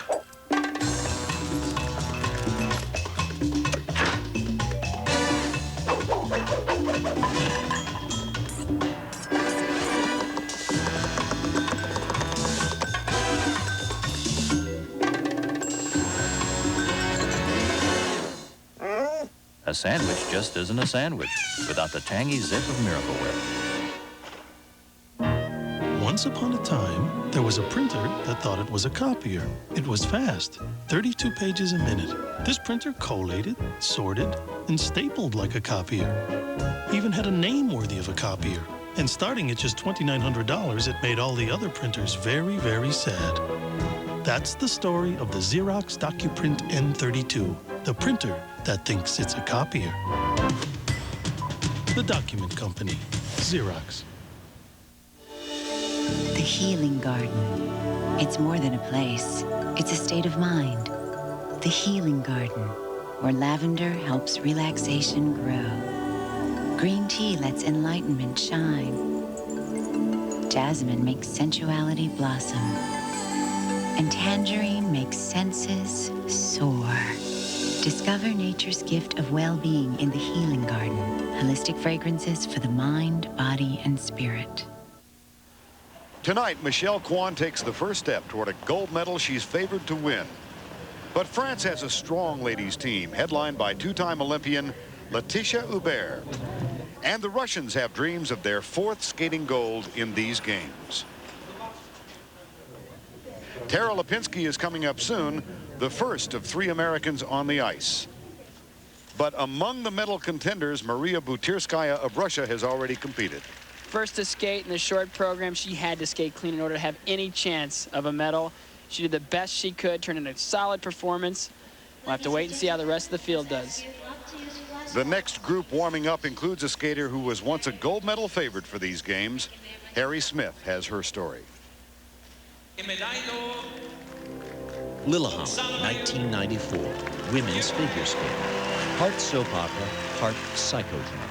A sandwich just isn't a sandwich without the tangy zip of Miracle Whip. Once upon a time, there was a printer that thought it was a copier. It was fast, 32 pages a minute. This printer collated, sorted, and stapled like a copier. Even had a name worthy of a copier. And starting at just $2,900, it made all the other printers very, very sad. That's the story of the Xerox DocuPrint N32, the printer that thinks it's a copier. The Document Company, Xerox. The Healing Garden. It's more than a place. It's a state of mind. The Healing Garden, where lavender helps relaxation grow. Green tea lets enlightenment shine. Jasmine makes sensuality blossom. And tangerine makes senses soar. Discover nature's gift of well-being in the Healing Garden. Holistic fragrances for the mind, body, and spirit. Tonight, Michelle Kwan takes the first step toward a gold medal she's favored to win. But France has a strong ladies team, headlined by two-time Olympian Laetitia Hubert. And the Russians have dreams of their fourth skating gold in these games. Tara Lipinski is coming up soon, the first of 3 Americans on the ice. But among the medal contenders, Maria Butirskaya of Russia has already competed. First to skate in the short program, she had to skate clean in order to have any chance of a medal. She did the best she could, turned in a solid performance. We'll have to wait and see how the rest of the field does. The next group warming up includes a skater who was once a gold medal favorite for these games. Harry Smith has her story. Lillehammer, 1994, women's figure skating. Part soap opera, part psychodrama.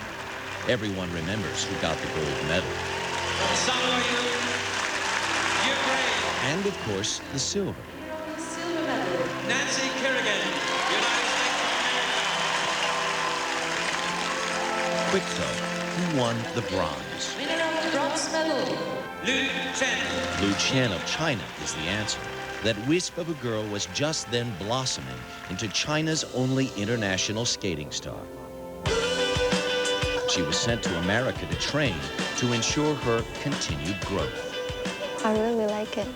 Everyone remembers who got the gold medal. And of course, the silver. Silver medal, Nancy Kerrigan, United States of America. Quick though, who won the bronze? Winner of the bronze medal, Lu Chen. Lu Chen of China is the answer. That wisp of a girl was just then blossoming into China's only international skating star. She was sent to America to train to ensure her continued growth. I really like it.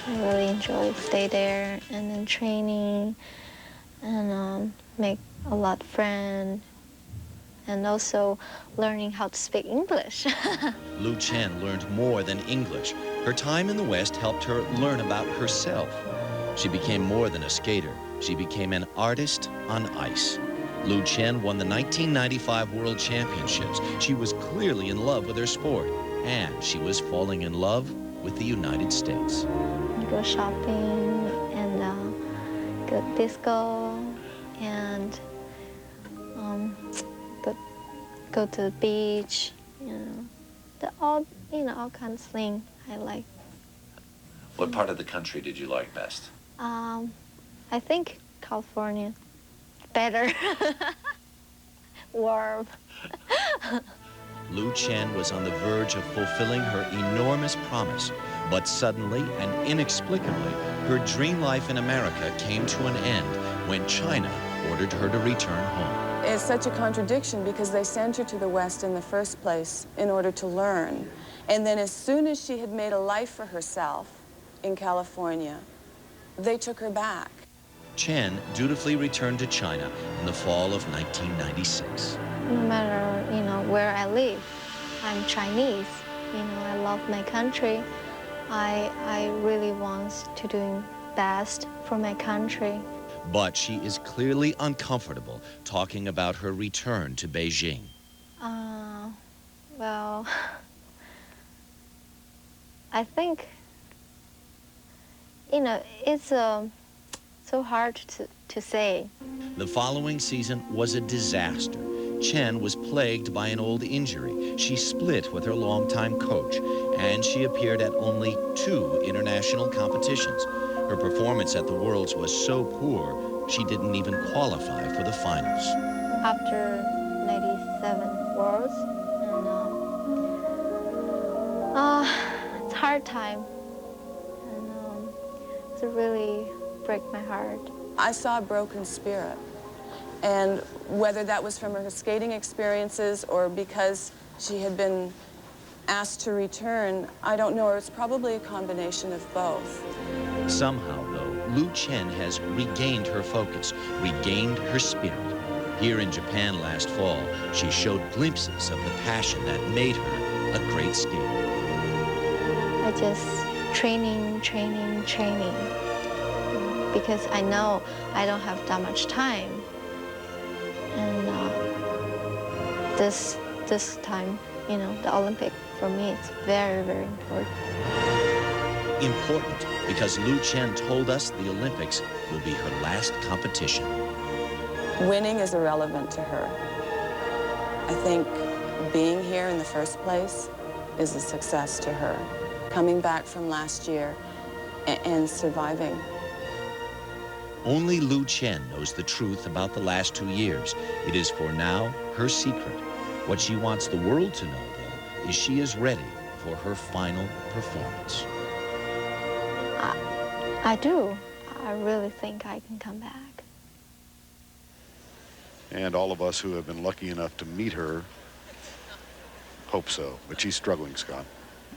I really enjoy stay there and then training and make a lot of friends and also learning how to speak English. Lu Chen learned more than English. Her time in the West helped her learn about herself. She became more than a skater. She became an artist on ice. Lu Chen won the 1995 World Championships. She was clearly in love with her sport, and she was falling in love with the United States. Go shopping and go disco and go to the beach. All kinds of things I like. What part of the country did you like best? I think California. Better. Warm. Lu Chen was on the verge of fulfilling her enormous promise, but suddenly and inexplicably, her dream life in America came to an end when China ordered her to return home. It's such a contradiction because they sent her to the West in the first place in order to learn. And then as soon as she had made a life for herself in California, they took her back. Chen dutifully returned to China in the fall of 1996. No matter, where I live, I'm Chinese. I love my country. I really want to do best for my country. But she is clearly uncomfortable talking about her return to Beijing. Well, I think, it's so hard to say. The following season was a disaster. Chen was plagued by an old injury. She split with her longtime coach, and she appeared at only 2 international competitions. Her performance at the Worlds was so poor, she didn't even qualify for the finals. After 97 Worlds, it's a hard time, and it's really break my heart. I saw a broken spirit. And whether that was from her skating experiences or because she had been asked to return, I don't know, or it's probably a combination of both. Somehow, though, Lu Chen has regained her focus, regained her spirit. Here in Japan last fall, she showed glimpses of the passion that made her a great skater. I just training. Because I know I don't have that much time. And this time, the Olympic, for me, it's very, very important. Important because Lu Chen told us the Olympics will be her last competition. Winning is irrelevant to her. I think being here in the first place is a success to her. Coming back from last year and surviving. Only Lu Chen knows the truth about the last 2 years. It is for now her secret. What she wants the world to know, though, is she is ready for her final performance. I do. I really think I can come back. And all of us who have been lucky enough to meet her hope so. But she's struggling, Scott.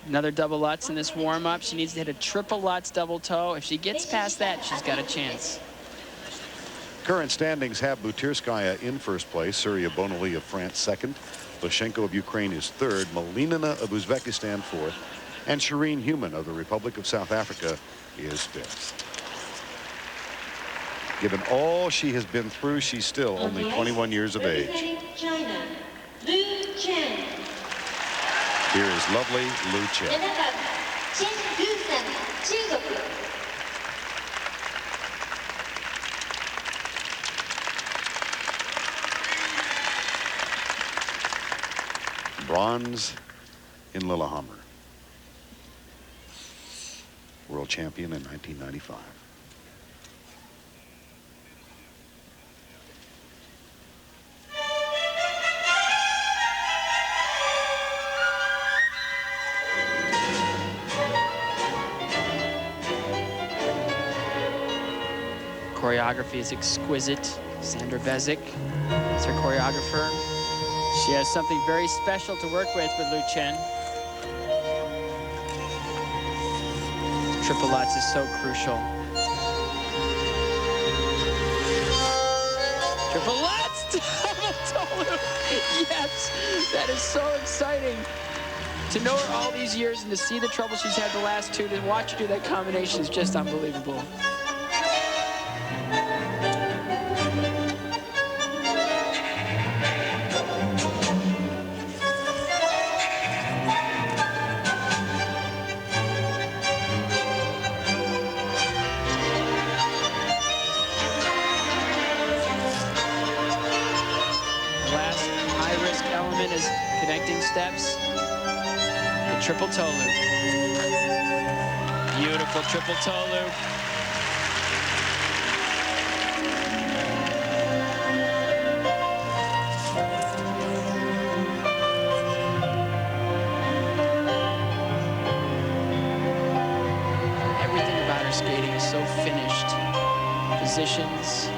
Another double Lutz in this warm-up. She needs to hit a triple Lutz double toe. If she gets past that, she's got a chance. Current standings have Butirskaya in first place, Surya Bonali of France second, Lashenko of Ukraine is third, Malinina of Uzbekistan fourth, and Shireen Human of the Republic of South Africa is fifth. Given all she has been through, she's still only 21 years of age. China, Lu Chen. Here is lovely Lu Chen. Bronze in Lillehammer. World champion in 1995. Choreography is exquisite. Sandra Bezic is her choreographer. She has something very special to work with Lu Chen. Triple Lutz is so crucial. Triple Lutz! Yes, that is so exciting. To know her all these years and to see the trouble she's had the last two, to watch her do that combination is just unbelievable. Steps, the triple toe loop. Beautiful triple toe loop. Everything about her skating is so finished. Positions,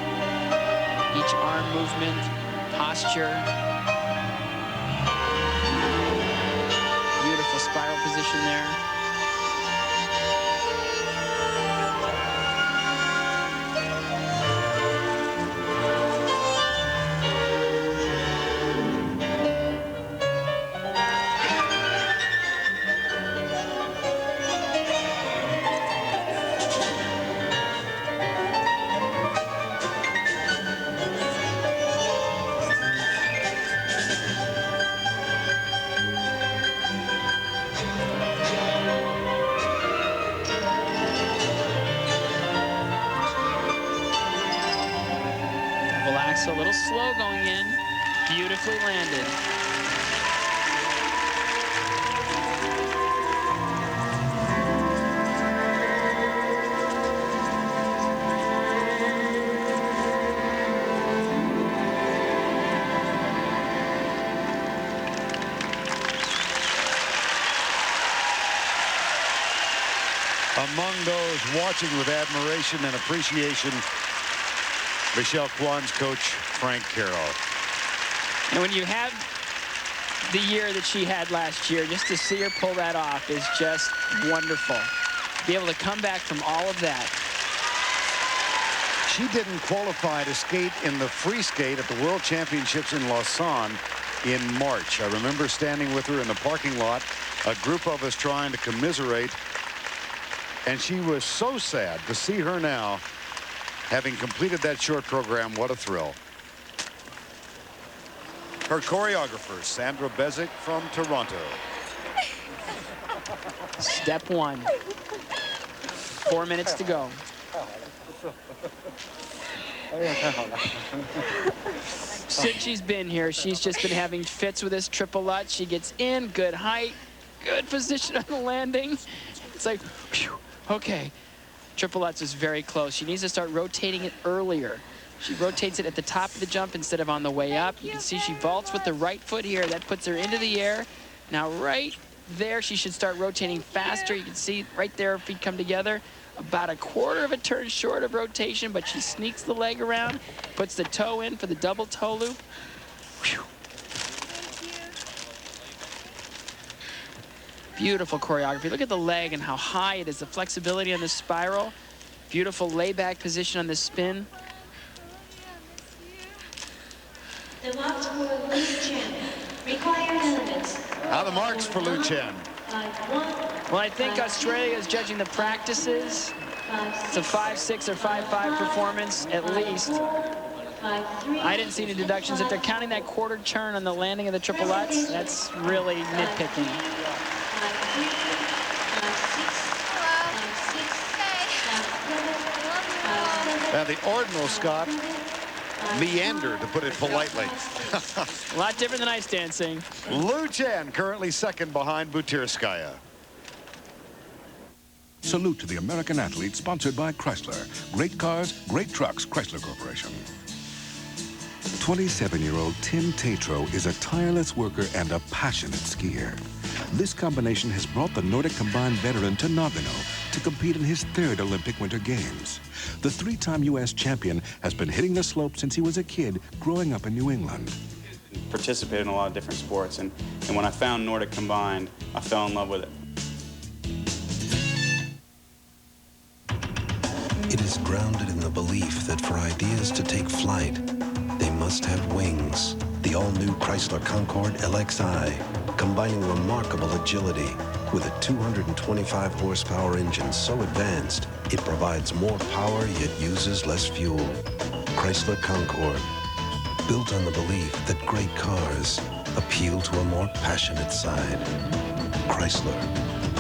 each arm movement, posture. Spiral position there. A little slow going in, beautifully landed. Among those watching with admiration and appreciation, Michelle Kwan's coach, Frank Carroll. And when you have the year that she had last year, just to see her pull that off is just wonderful. Be able to come back from all of that. She didn't qualify to skate in the free skate at the World Championships in Lausanne in March. I remember standing with her in the parking lot, a group of us trying to commiserate, and she was so sad to see her now. Having completed that short program, what a thrill. Her choreographer, Sandra Bezic from Toronto. Step one. 4 minutes to go. Since she's been here, she's just been having fits with this triple Lutz. She gets in, good height, good position on the landing. It's like, whew, okay. Triple Lutz is very close. She needs to start rotating it earlier. She rotates it at the top of the jump instead of on the way up. You can see she vaults with the right foot here. That puts her into the air. Now right there, she should start rotating faster. You can see right there, her feet come together. About a quarter of a turn short of rotation, but she sneaks the leg around, puts the toe in for the double toe loop. Whew. Beautiful choreography. Look at the leg and how high it is, the flexibility on the spiral. Beautiful layback position on the spin. The marks for Liu Chen. Required elements. How the marks for Liu Chen? Well, I think Australia is judging the practices. It's a 5.6 or 5.5 performance, at least. I didn't see any deductions. If they're counting that quarter turn on the landing of the triple Lutz, that's really nitpicking. Now, the ordinal, Scott, meander, to put it politely. A lot different than ice dancing. Liu Chen currently second behind Butirskaya. Salute to the American athlete sponsored by Chrysler. Great cars, great trucks, Chrysler Corporation. 27-year-old Tim Tatro is a tireless worker and a passionate skier. This combination has brought the Nordic combined veteran to Nagano to compete in his 3rd Olympic Winter Games. The 3-time U.S. champion has been hitting the slope since he was a kid growing up in New England. Participated in a lot of different sports, and when I found Nordic combined, I fell in love with it. It is grounded in the belief that for ideas to take flight, they must have wings. The all-new Chrysler Concorde LXi, combining remarkable agility with a 225 horsepower engine so advanced, it provides more power yet uses less fuel. Chrysler Concorde, built on the belief that great cars appeal to a more passionate side. Chrysler,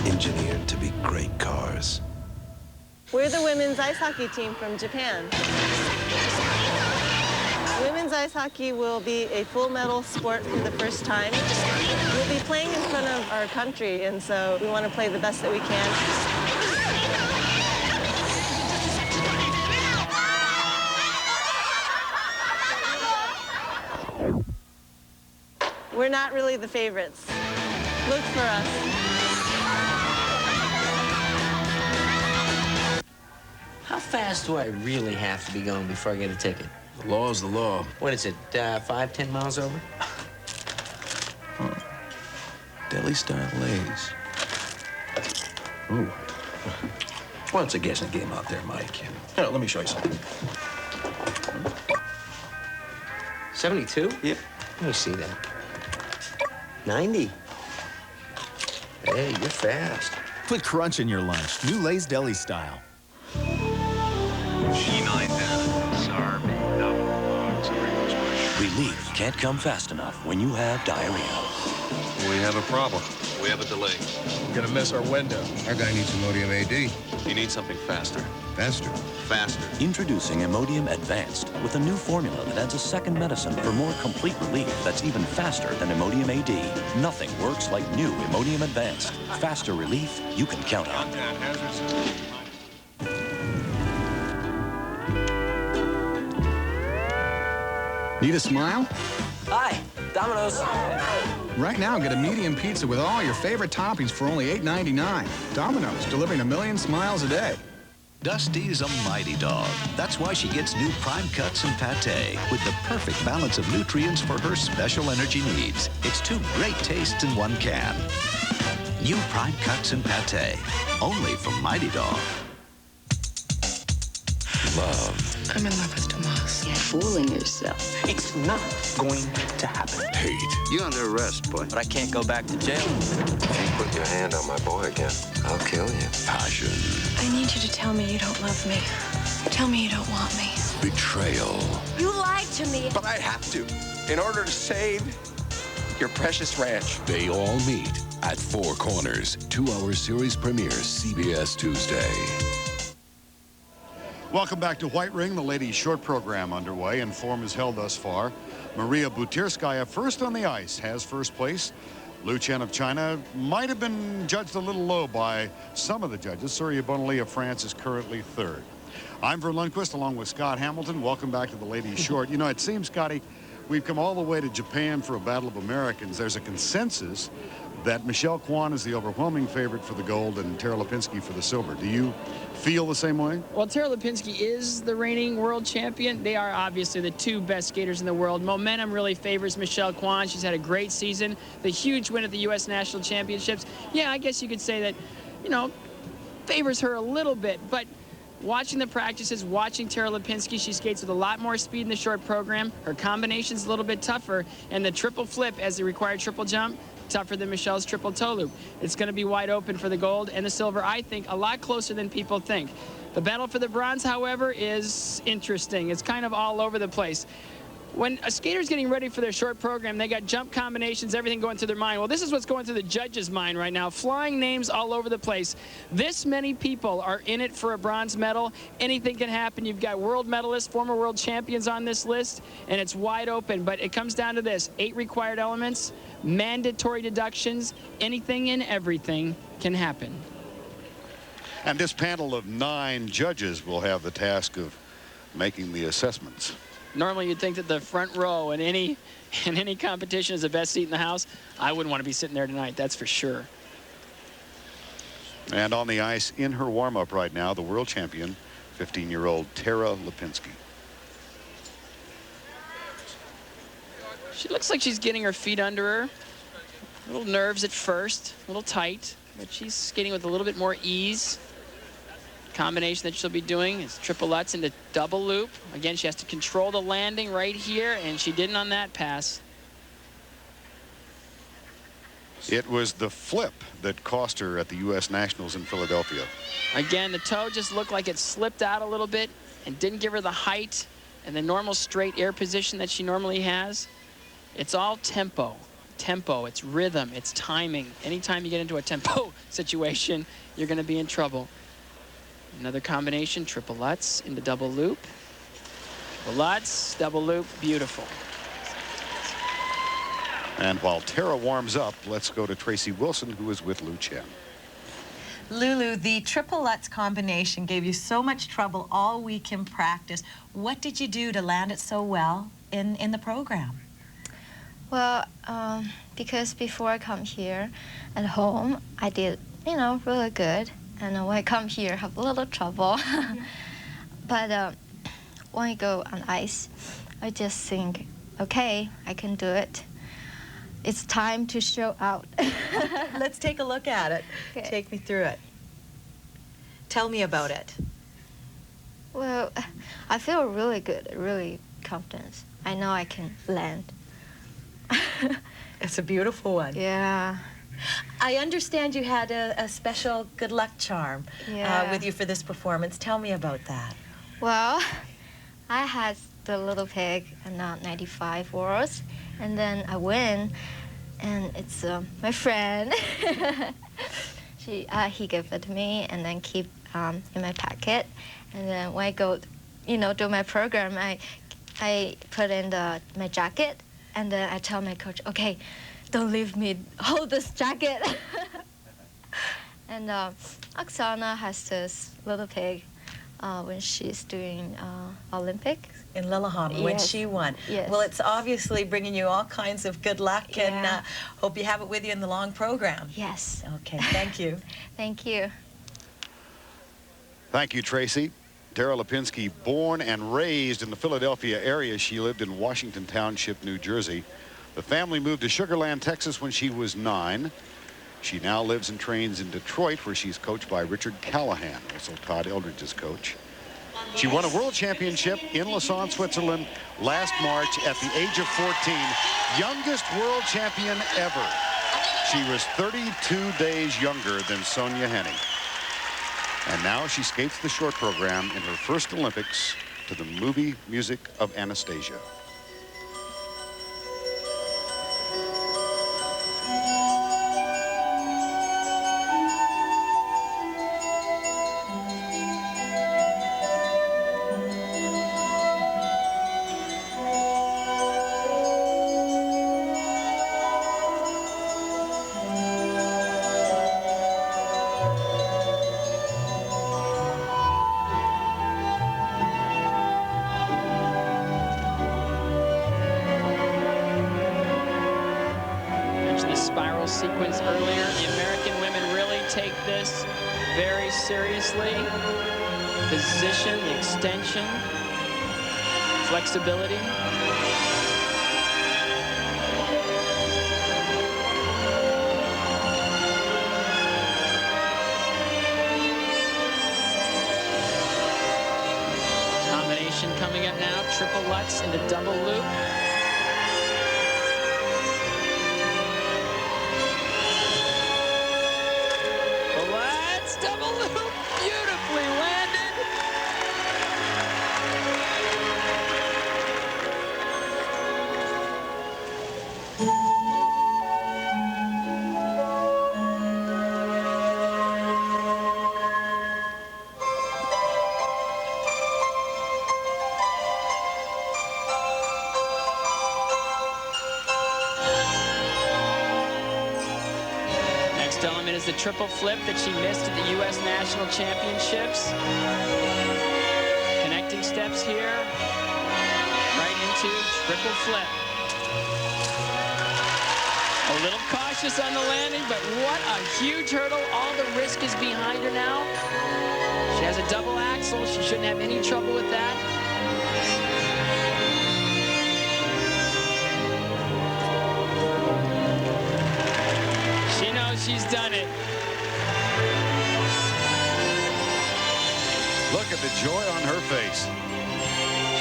engineered to be great cars. We're the women's ice hockey team from Japan. Women's ice hockey will be a full medal sport for the first time. We'll be playing in front of our country, and so we want to play the best that we can. We're not really the favorites. Look for us. How fast do I really have to be going before I get a ticket? The law's the law. What is it, 5, 10 miles over? Deli-style Lays. Ooh. Well, it's a guessing game out there, Mike. Here, let me show you something. 72? Yep. Let me see that. 90. Hey, you're fast. Put crunch in your lunch. New Lay's Deli Style. Relief can't come fast enough when you have diarrhea. We have a problem. We have a delay. We're gonna miss our window. Our guy needs Imodium AD. He needs something faster. Faster? Faster. Introducing Imodium Advanced with a new formula that adds a second medicine for more complete relief that's even faster than Imodium AD. Nothing works like new Imodium Advanced. Faster relief you can count on. Need a smile? Hi, Domino's. Right now, get a medium pizza with all your favorite toppings for only $8.99. Domino's, delivering 1 million smiles a day. Dusty's a mighty dog. That's why she gets new prime cuts and pate with the perfect balance of nutrients for her special energy needs. It's 2 great tastes in 1 can. New prime cuts and pate, only from Mighty Dog. Love. I'm in love with Tomas. You're fooling yourself. It's not going to happen. Hate. You're under arrest, boy. But I can't go back to jail. If you put your hand on my boy again, I'll kill you. Passion. I need you to tell me you don't love me. Tell me you don't want me. Betrayal. You lied to me. But I have to, in order to save your precious ranch. They all meet at Four Corners. 2-hour series premiere, CBS Tuesday. Welcome back to White Ring, the ladies' short program underway, and form is held thus far. Maria Butirskaya first on the ice has first place. Lu Chen of China might have been judged a little low by some of the judges. Surya Bonali of France is currently third. I'm Vern Lundquist along with Scott Hamilton. Welcome back to the ladies' short. You know, it seems, Scotty, we've come all the way to Japan for a battle of Americans. There's a consensus that Michelle Kwan is the overwhelming favorite for the gold and Tara Lipinski for the silver. Do you feel the same way? Well, Tara Lipinski is the reigning world champion. They are obviously the two best skaters in the world. Momentum really favors Michelle Kwan. She's had a great season. The huge win at the U.S. National Championships. Yeah, I guess you could say that, you know, favors her a little bit. But watching the practices, watching Tara Lipinski, she skates with a lot more speed in the short program. Her combination's a little bit tougher. And the triple flip as the required triple jump, tougher than Michelle's triple toe loop. It's going to be wide open for the gold and the silver, I think, a lot closer than people think. The battle for the bronze, however, is interesting. It's kind of all over the place. When a skater's getting ready for their short program, they got jump combinations, everything going through their mind. Well, this is what's going through the judge's mind right now. Flying names all over the place. This many people are in it for a bronze medal. Anything can happen. You've got world medalists, former world champions on this list, and it's wide open. But it comes down to this: 8 required elements, mandatory deductions, anything and everything can happen. And this panel of 9 judges will have the task of making the assessments. Normally you'd think that the front row in any competition is the best seat in the house. I wouldn't want to be sitting there tonight, that's for sure. And on the ice in her warm-up right now, the world champion, 15-year-old Tara Lipinski. She looks like she's getting her feet under her. Little nerves at first, a little tight, but she's skating with a little bit more ease. Combination that she'll be doing is triple Lutz into double loop. Again, she has to control the landing right here, and she didn't on that pass. It was the flip that cost her at the U.S. Nationals in Philadelphia. Again, the toe just looked like it slipped out a little bit and didn't give her the height and the normal straight air position that she normally has. It's all tempo. Tempo, it's rhythm, it's timing. Anytime you get into a tempo situation, you're going to be in trouble. Another combination, triple Lutz into double loop. Triple Lutz, double loop, beautiful. And while Tara warms up, let's go to Tracy Wilson, who is with Lu Chen. Lulu, the triple Lutz combination gave you so much trouble all week in practice. What did you do to land it so well in the program? Well, because before I come here at home, I did, you know, really good. And when I come here, I have a little trouble. But when I go on ice, I just think, okay, I can do it. It's time to show out. Let's take a look at it. Okay. Take me through it. Tell me about it. Well, I feel really good, really confident. I know I can land. It's a beautiful one. Yeah. I understand you had a special good luck charm with you for this performance. Tell me about that. Well, I had the little pig and 95 worlds, and then I win, and it's my friend. He gave it to me, and then keep in my pocket. And then when I go, you know, do my program, I put in my jacket, and then I tell my coach, okay, don't leave me, hold this jacket. And Oksana has this little pig when she's doing Olympics. In Lillehammer, when she won. Yes. Well, it's obviously bringing you all kinds of good luck, and hope you have it with you in the long program. Yes. Okay, thank you. Thank you. Thank you, Tracy. Tara Lipinski, born and raised in the Philadelphia area. She lived in Washington Township, New Jersey. The family moved to Sugar Land, Texas when she was 9. She now lives and trains in Detroit, where she's coached by Richard Callahan, also Todd Eldridge's coach. She won a world championship in Lausanne, Switzerland last March at the age of 14. Youngest world champion ever. She was 32 days younger than Sonia Henning. And now she skates the short program in her first Olympics to the movie music of Anastasia. sequence earlier. The American women really take this very seriously. Position, the extension, flexibility. Combination coming up now, triple lutz into double loop. Lutz, double loop, beautifully landed. Next element is the triple flip that she missed at the U.S. National Championships. Connecting steps here, right into triple flip. A little cautious on the landing, but what a huge hurdle. All the risk is behind her now. She has a double axel. She shouldn't have any trouble with that. She knows she's done it. Look at the joy on her face.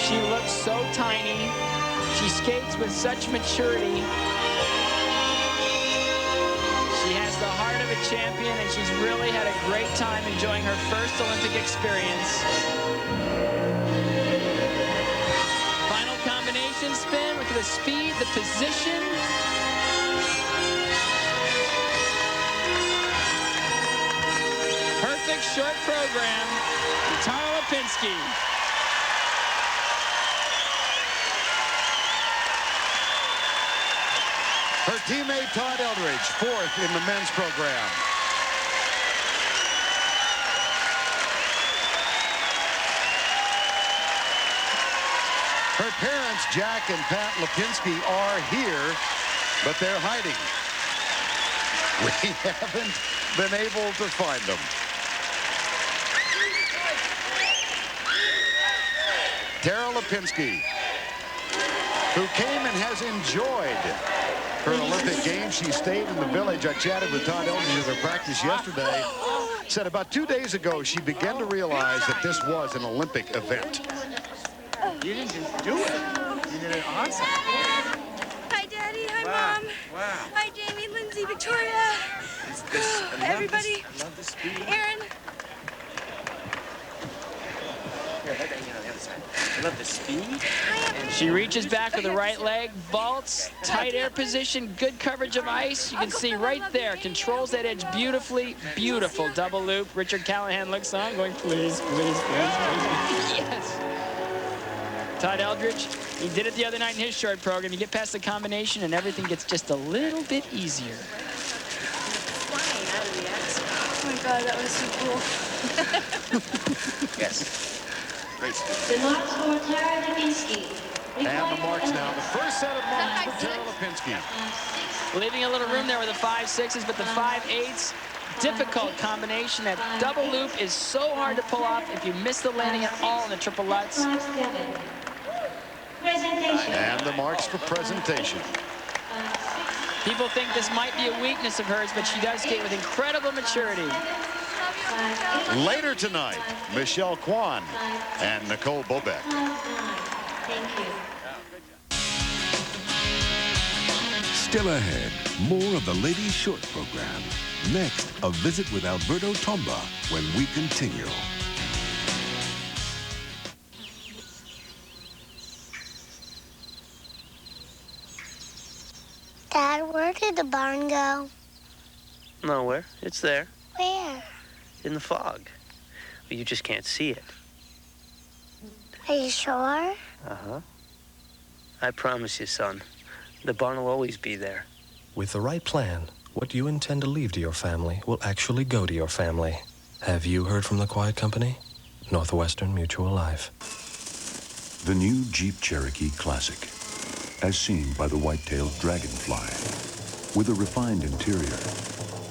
She looks so tiny. She skates with such maturity. She has the heart of a champion, and she's really had a great time enjoying her first Olympic experience. Final combination spin. Look at the speed, the position. Perfect short program. Tara Lipinski. Her teammate Todd Eldridge, fourth in the men's program. Her parents, Jack and Pat Lipinski, are here, but they're hiding. We haven't been able to find them. Tara Lipinski, who came and has enjoyed her Olympic Games. She stayed in the village. I chatted with Todd Eldridge at her practice yesterday. Said about 2 days ago, she began to realize that this was an Olympic event. You didn't just do it. You did it awesome. Hi, Daddy. Hi, Mom. Wow. Hi, Jamie, Lindsay, Victoria. Everybody. I love the speed. Aaron. Here, let that, on the other side. I love the speed. She reaches back with the right leg, vaults, tight air position, good coverage of ice. You can see right there, controls that edge beautifully, beautiful double loop. Richard Callahan looks on, going, please, please, please, please. Yes. Todd Eldridge, he did it the other night in his short program. You get past the combination and everything gets just a little bit easier. Oh my God, that was so cool. Yes. Great speed. The marks for Tara Lipinski. And the marks now. The first set of marks for Tara Lipinski. Leaving a little room there with the 5.6s, but the 5.8s, difficult combination. That double loop is so hard to pull off if you miss the landing at all in the triple lutz. And the marks for presentation. People think this might be a weakness of hers, but she does skate with incredible maturity. Later tonight, Michelle Kwan and Nicole Bobek. Thank you. Still ahead, more of the ladies' short program. Next, a visit with Alberto Tomba when we continue. Dad, where did the barn go? Nowhere. It's there. Where? In the fog. But you just can't see it. Are you sure? Uh-huh. I promise you, son. The barn will always be there. With the right plan, what you intend to leave to your family will actually go to your family. Have you heard from the Quiet Company? Northwestern Mutual Life. The new Jeep Cherokee Classic, as seen by the white-tailed dragonfly. With a refined interior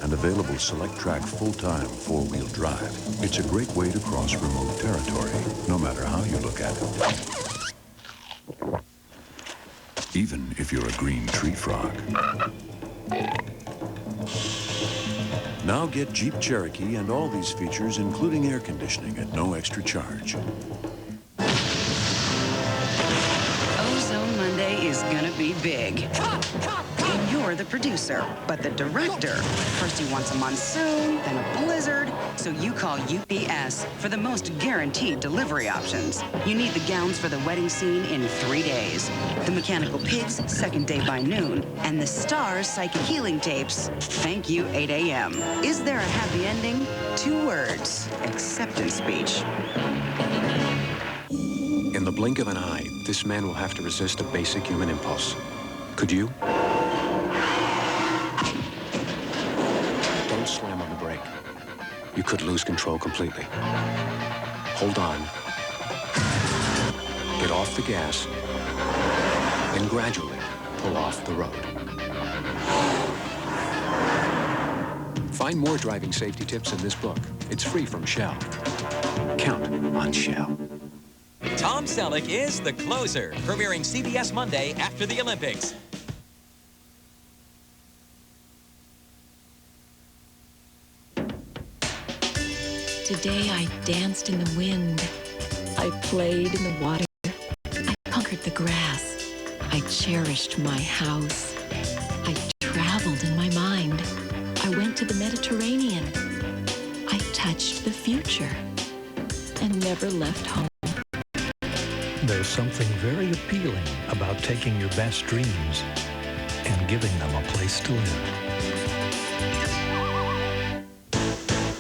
and available select-track full-time four-wheel drive, it's a great way to cross remote territory, no matter how you look at it. Even if you're a green tree frog. Now get Jeep Cherokee and all these features, including air conditioning, at no extra charge. Ozone Monday is gonna be big. And you're the producer, but the director. First he wants a monsoon, then a blizzard, so you call UPS for the most guaranteed delivery options. You need the gowns for the wedding scene in 3 days, the mechanical pigs, second day by noon, and the stars psychic healing tapes, thank you 8 a.m. Is there a happy ending? 2 words, acceptance speech. In the blink of an eye, this man will have to resist a basic human impulse. Could you? Don't slam on the brake. You could lose control completely. Hold on. Get off the gas, and gradually pull off the road. Find more driving safety tips in this book. It's free from Shell. Count on Shell. Tom Selleck is The Closer, premiering CBS Monday after the Olympics. Today I danced in the wind. I played in the water. I conquered the grass. I cherished my house. I traveled in my mind. I went to the Mediterranean. I touched the future and never left home. There's something very appealing about taking your best dreams and giving them a place to live.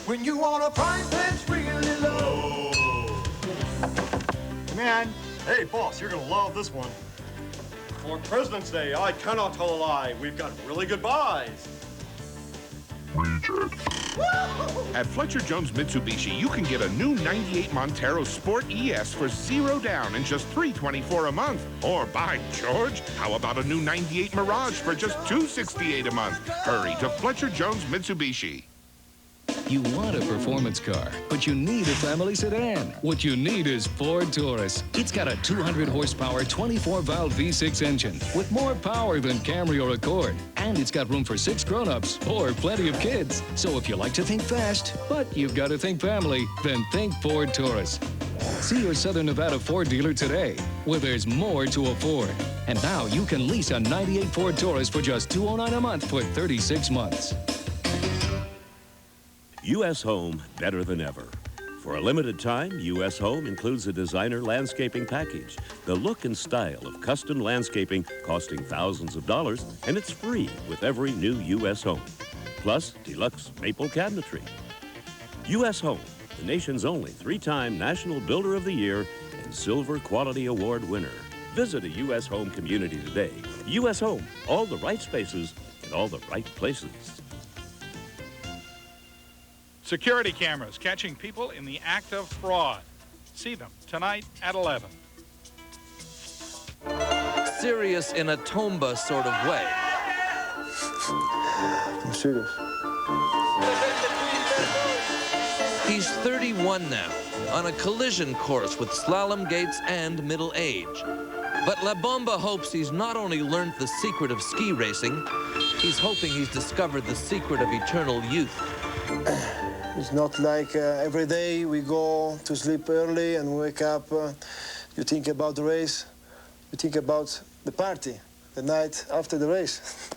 When you want a price that's really low. Man, hey boss, you're gonna love this one. For President's Day, I cannot tell a lie. We've got really good buys. At Fletcher Jones Mitsubishi, you can get a new 98 Montero Sport ES for $0 down and just $324 a month. Or by George, how about a new 98 Mirage for just $268 a month? Hurry to Fletcher Jones Mitsubishi. You want a performance car, but you need a family sedan. What you need is Ford Taurus. It's got a 200-horsepower, 24-valve V6 engine with more power than Camry or Accord. And it's got room for 6 grown-ups or plenty of kids. So if you like to think fast, but you've got to think family, then think Ford Taurus. See your Southern Nevada Ford dealer today, where there's more to afford. And now you can lease a 98 Ford Taurus for just $209 a month for 36 months. U.S. Home, better than ever. For a limited time, U.S. Home includes a designer landscaping package. The look and style of custom landscaping costing thousands of dollars, and it's free with every new U.S. Home. Plus, deluxe maple cabinetry. U.S. Home, the nation's only 3-time National Builder of the Year and Silver Quality Award winner. Visit a U.S. Home community today. U.S. Home, all the right spaces in all the right places. Security cameras catching people in the act of fraud. See them tonight at 11. Serious in a Tomba sort of way. I'm serious. He's 31 now, on a collision course with slalom gates and middle age. But La Bomba hopes he's not only learned the secret of ski racing, he's hoping he's discovered the secret of eternal youth. It's not like every day we go to sleep early and wake up, you think about the race, you think about the party, the night after the race.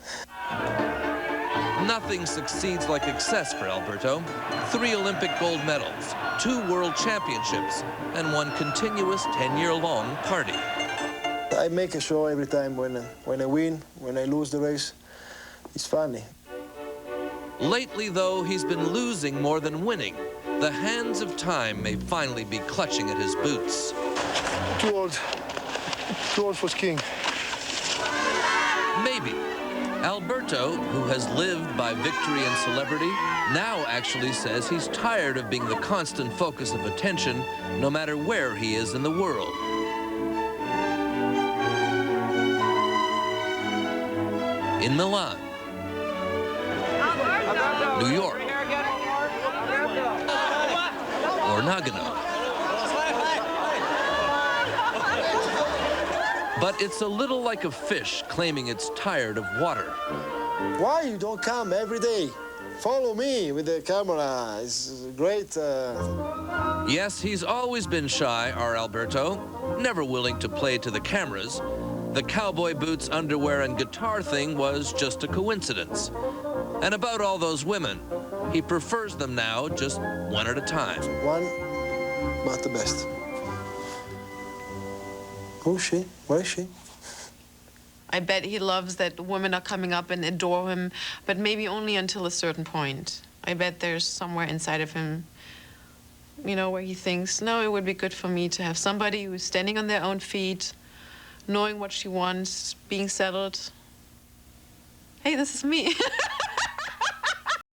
Nothing succeeds like success for Alberto. 3 Olympic gold medals, 2 world championships, and 1 continuous 10-year-long party. I make a show every time when I win, when I lose the race. It's funny. Lately, though, he's been losing more than winning. The hands of time may finally be clutching at his boots. Too old for skiing. Maybe. Alberto, who has lived by victory and celebrity, now actually says he's tired of being the constant focus of attention, no matter where he is in the world. In Milan, New York, or Nagano. But it's a little like a fish claiming it's tired of water. Why you don't come every day? Follow me with the camera. It's great. Yes, he's always been shy, our Alberto, never willing to play to the cameras. The cowboy boots, underwear, and guitar thing was just a coincidence. And about all those women, he prefers them now just one at a time. One, but the best. Who's she? Where is she? I bet he loves that women are coming up and adore him, but maybe only until a certain point. I bet there's somewhere inside of him, you know, where he thinks, no, it would be good for me to have somebody who's standing on their own feet, knowing what she wants, being settled. Hey, this is me.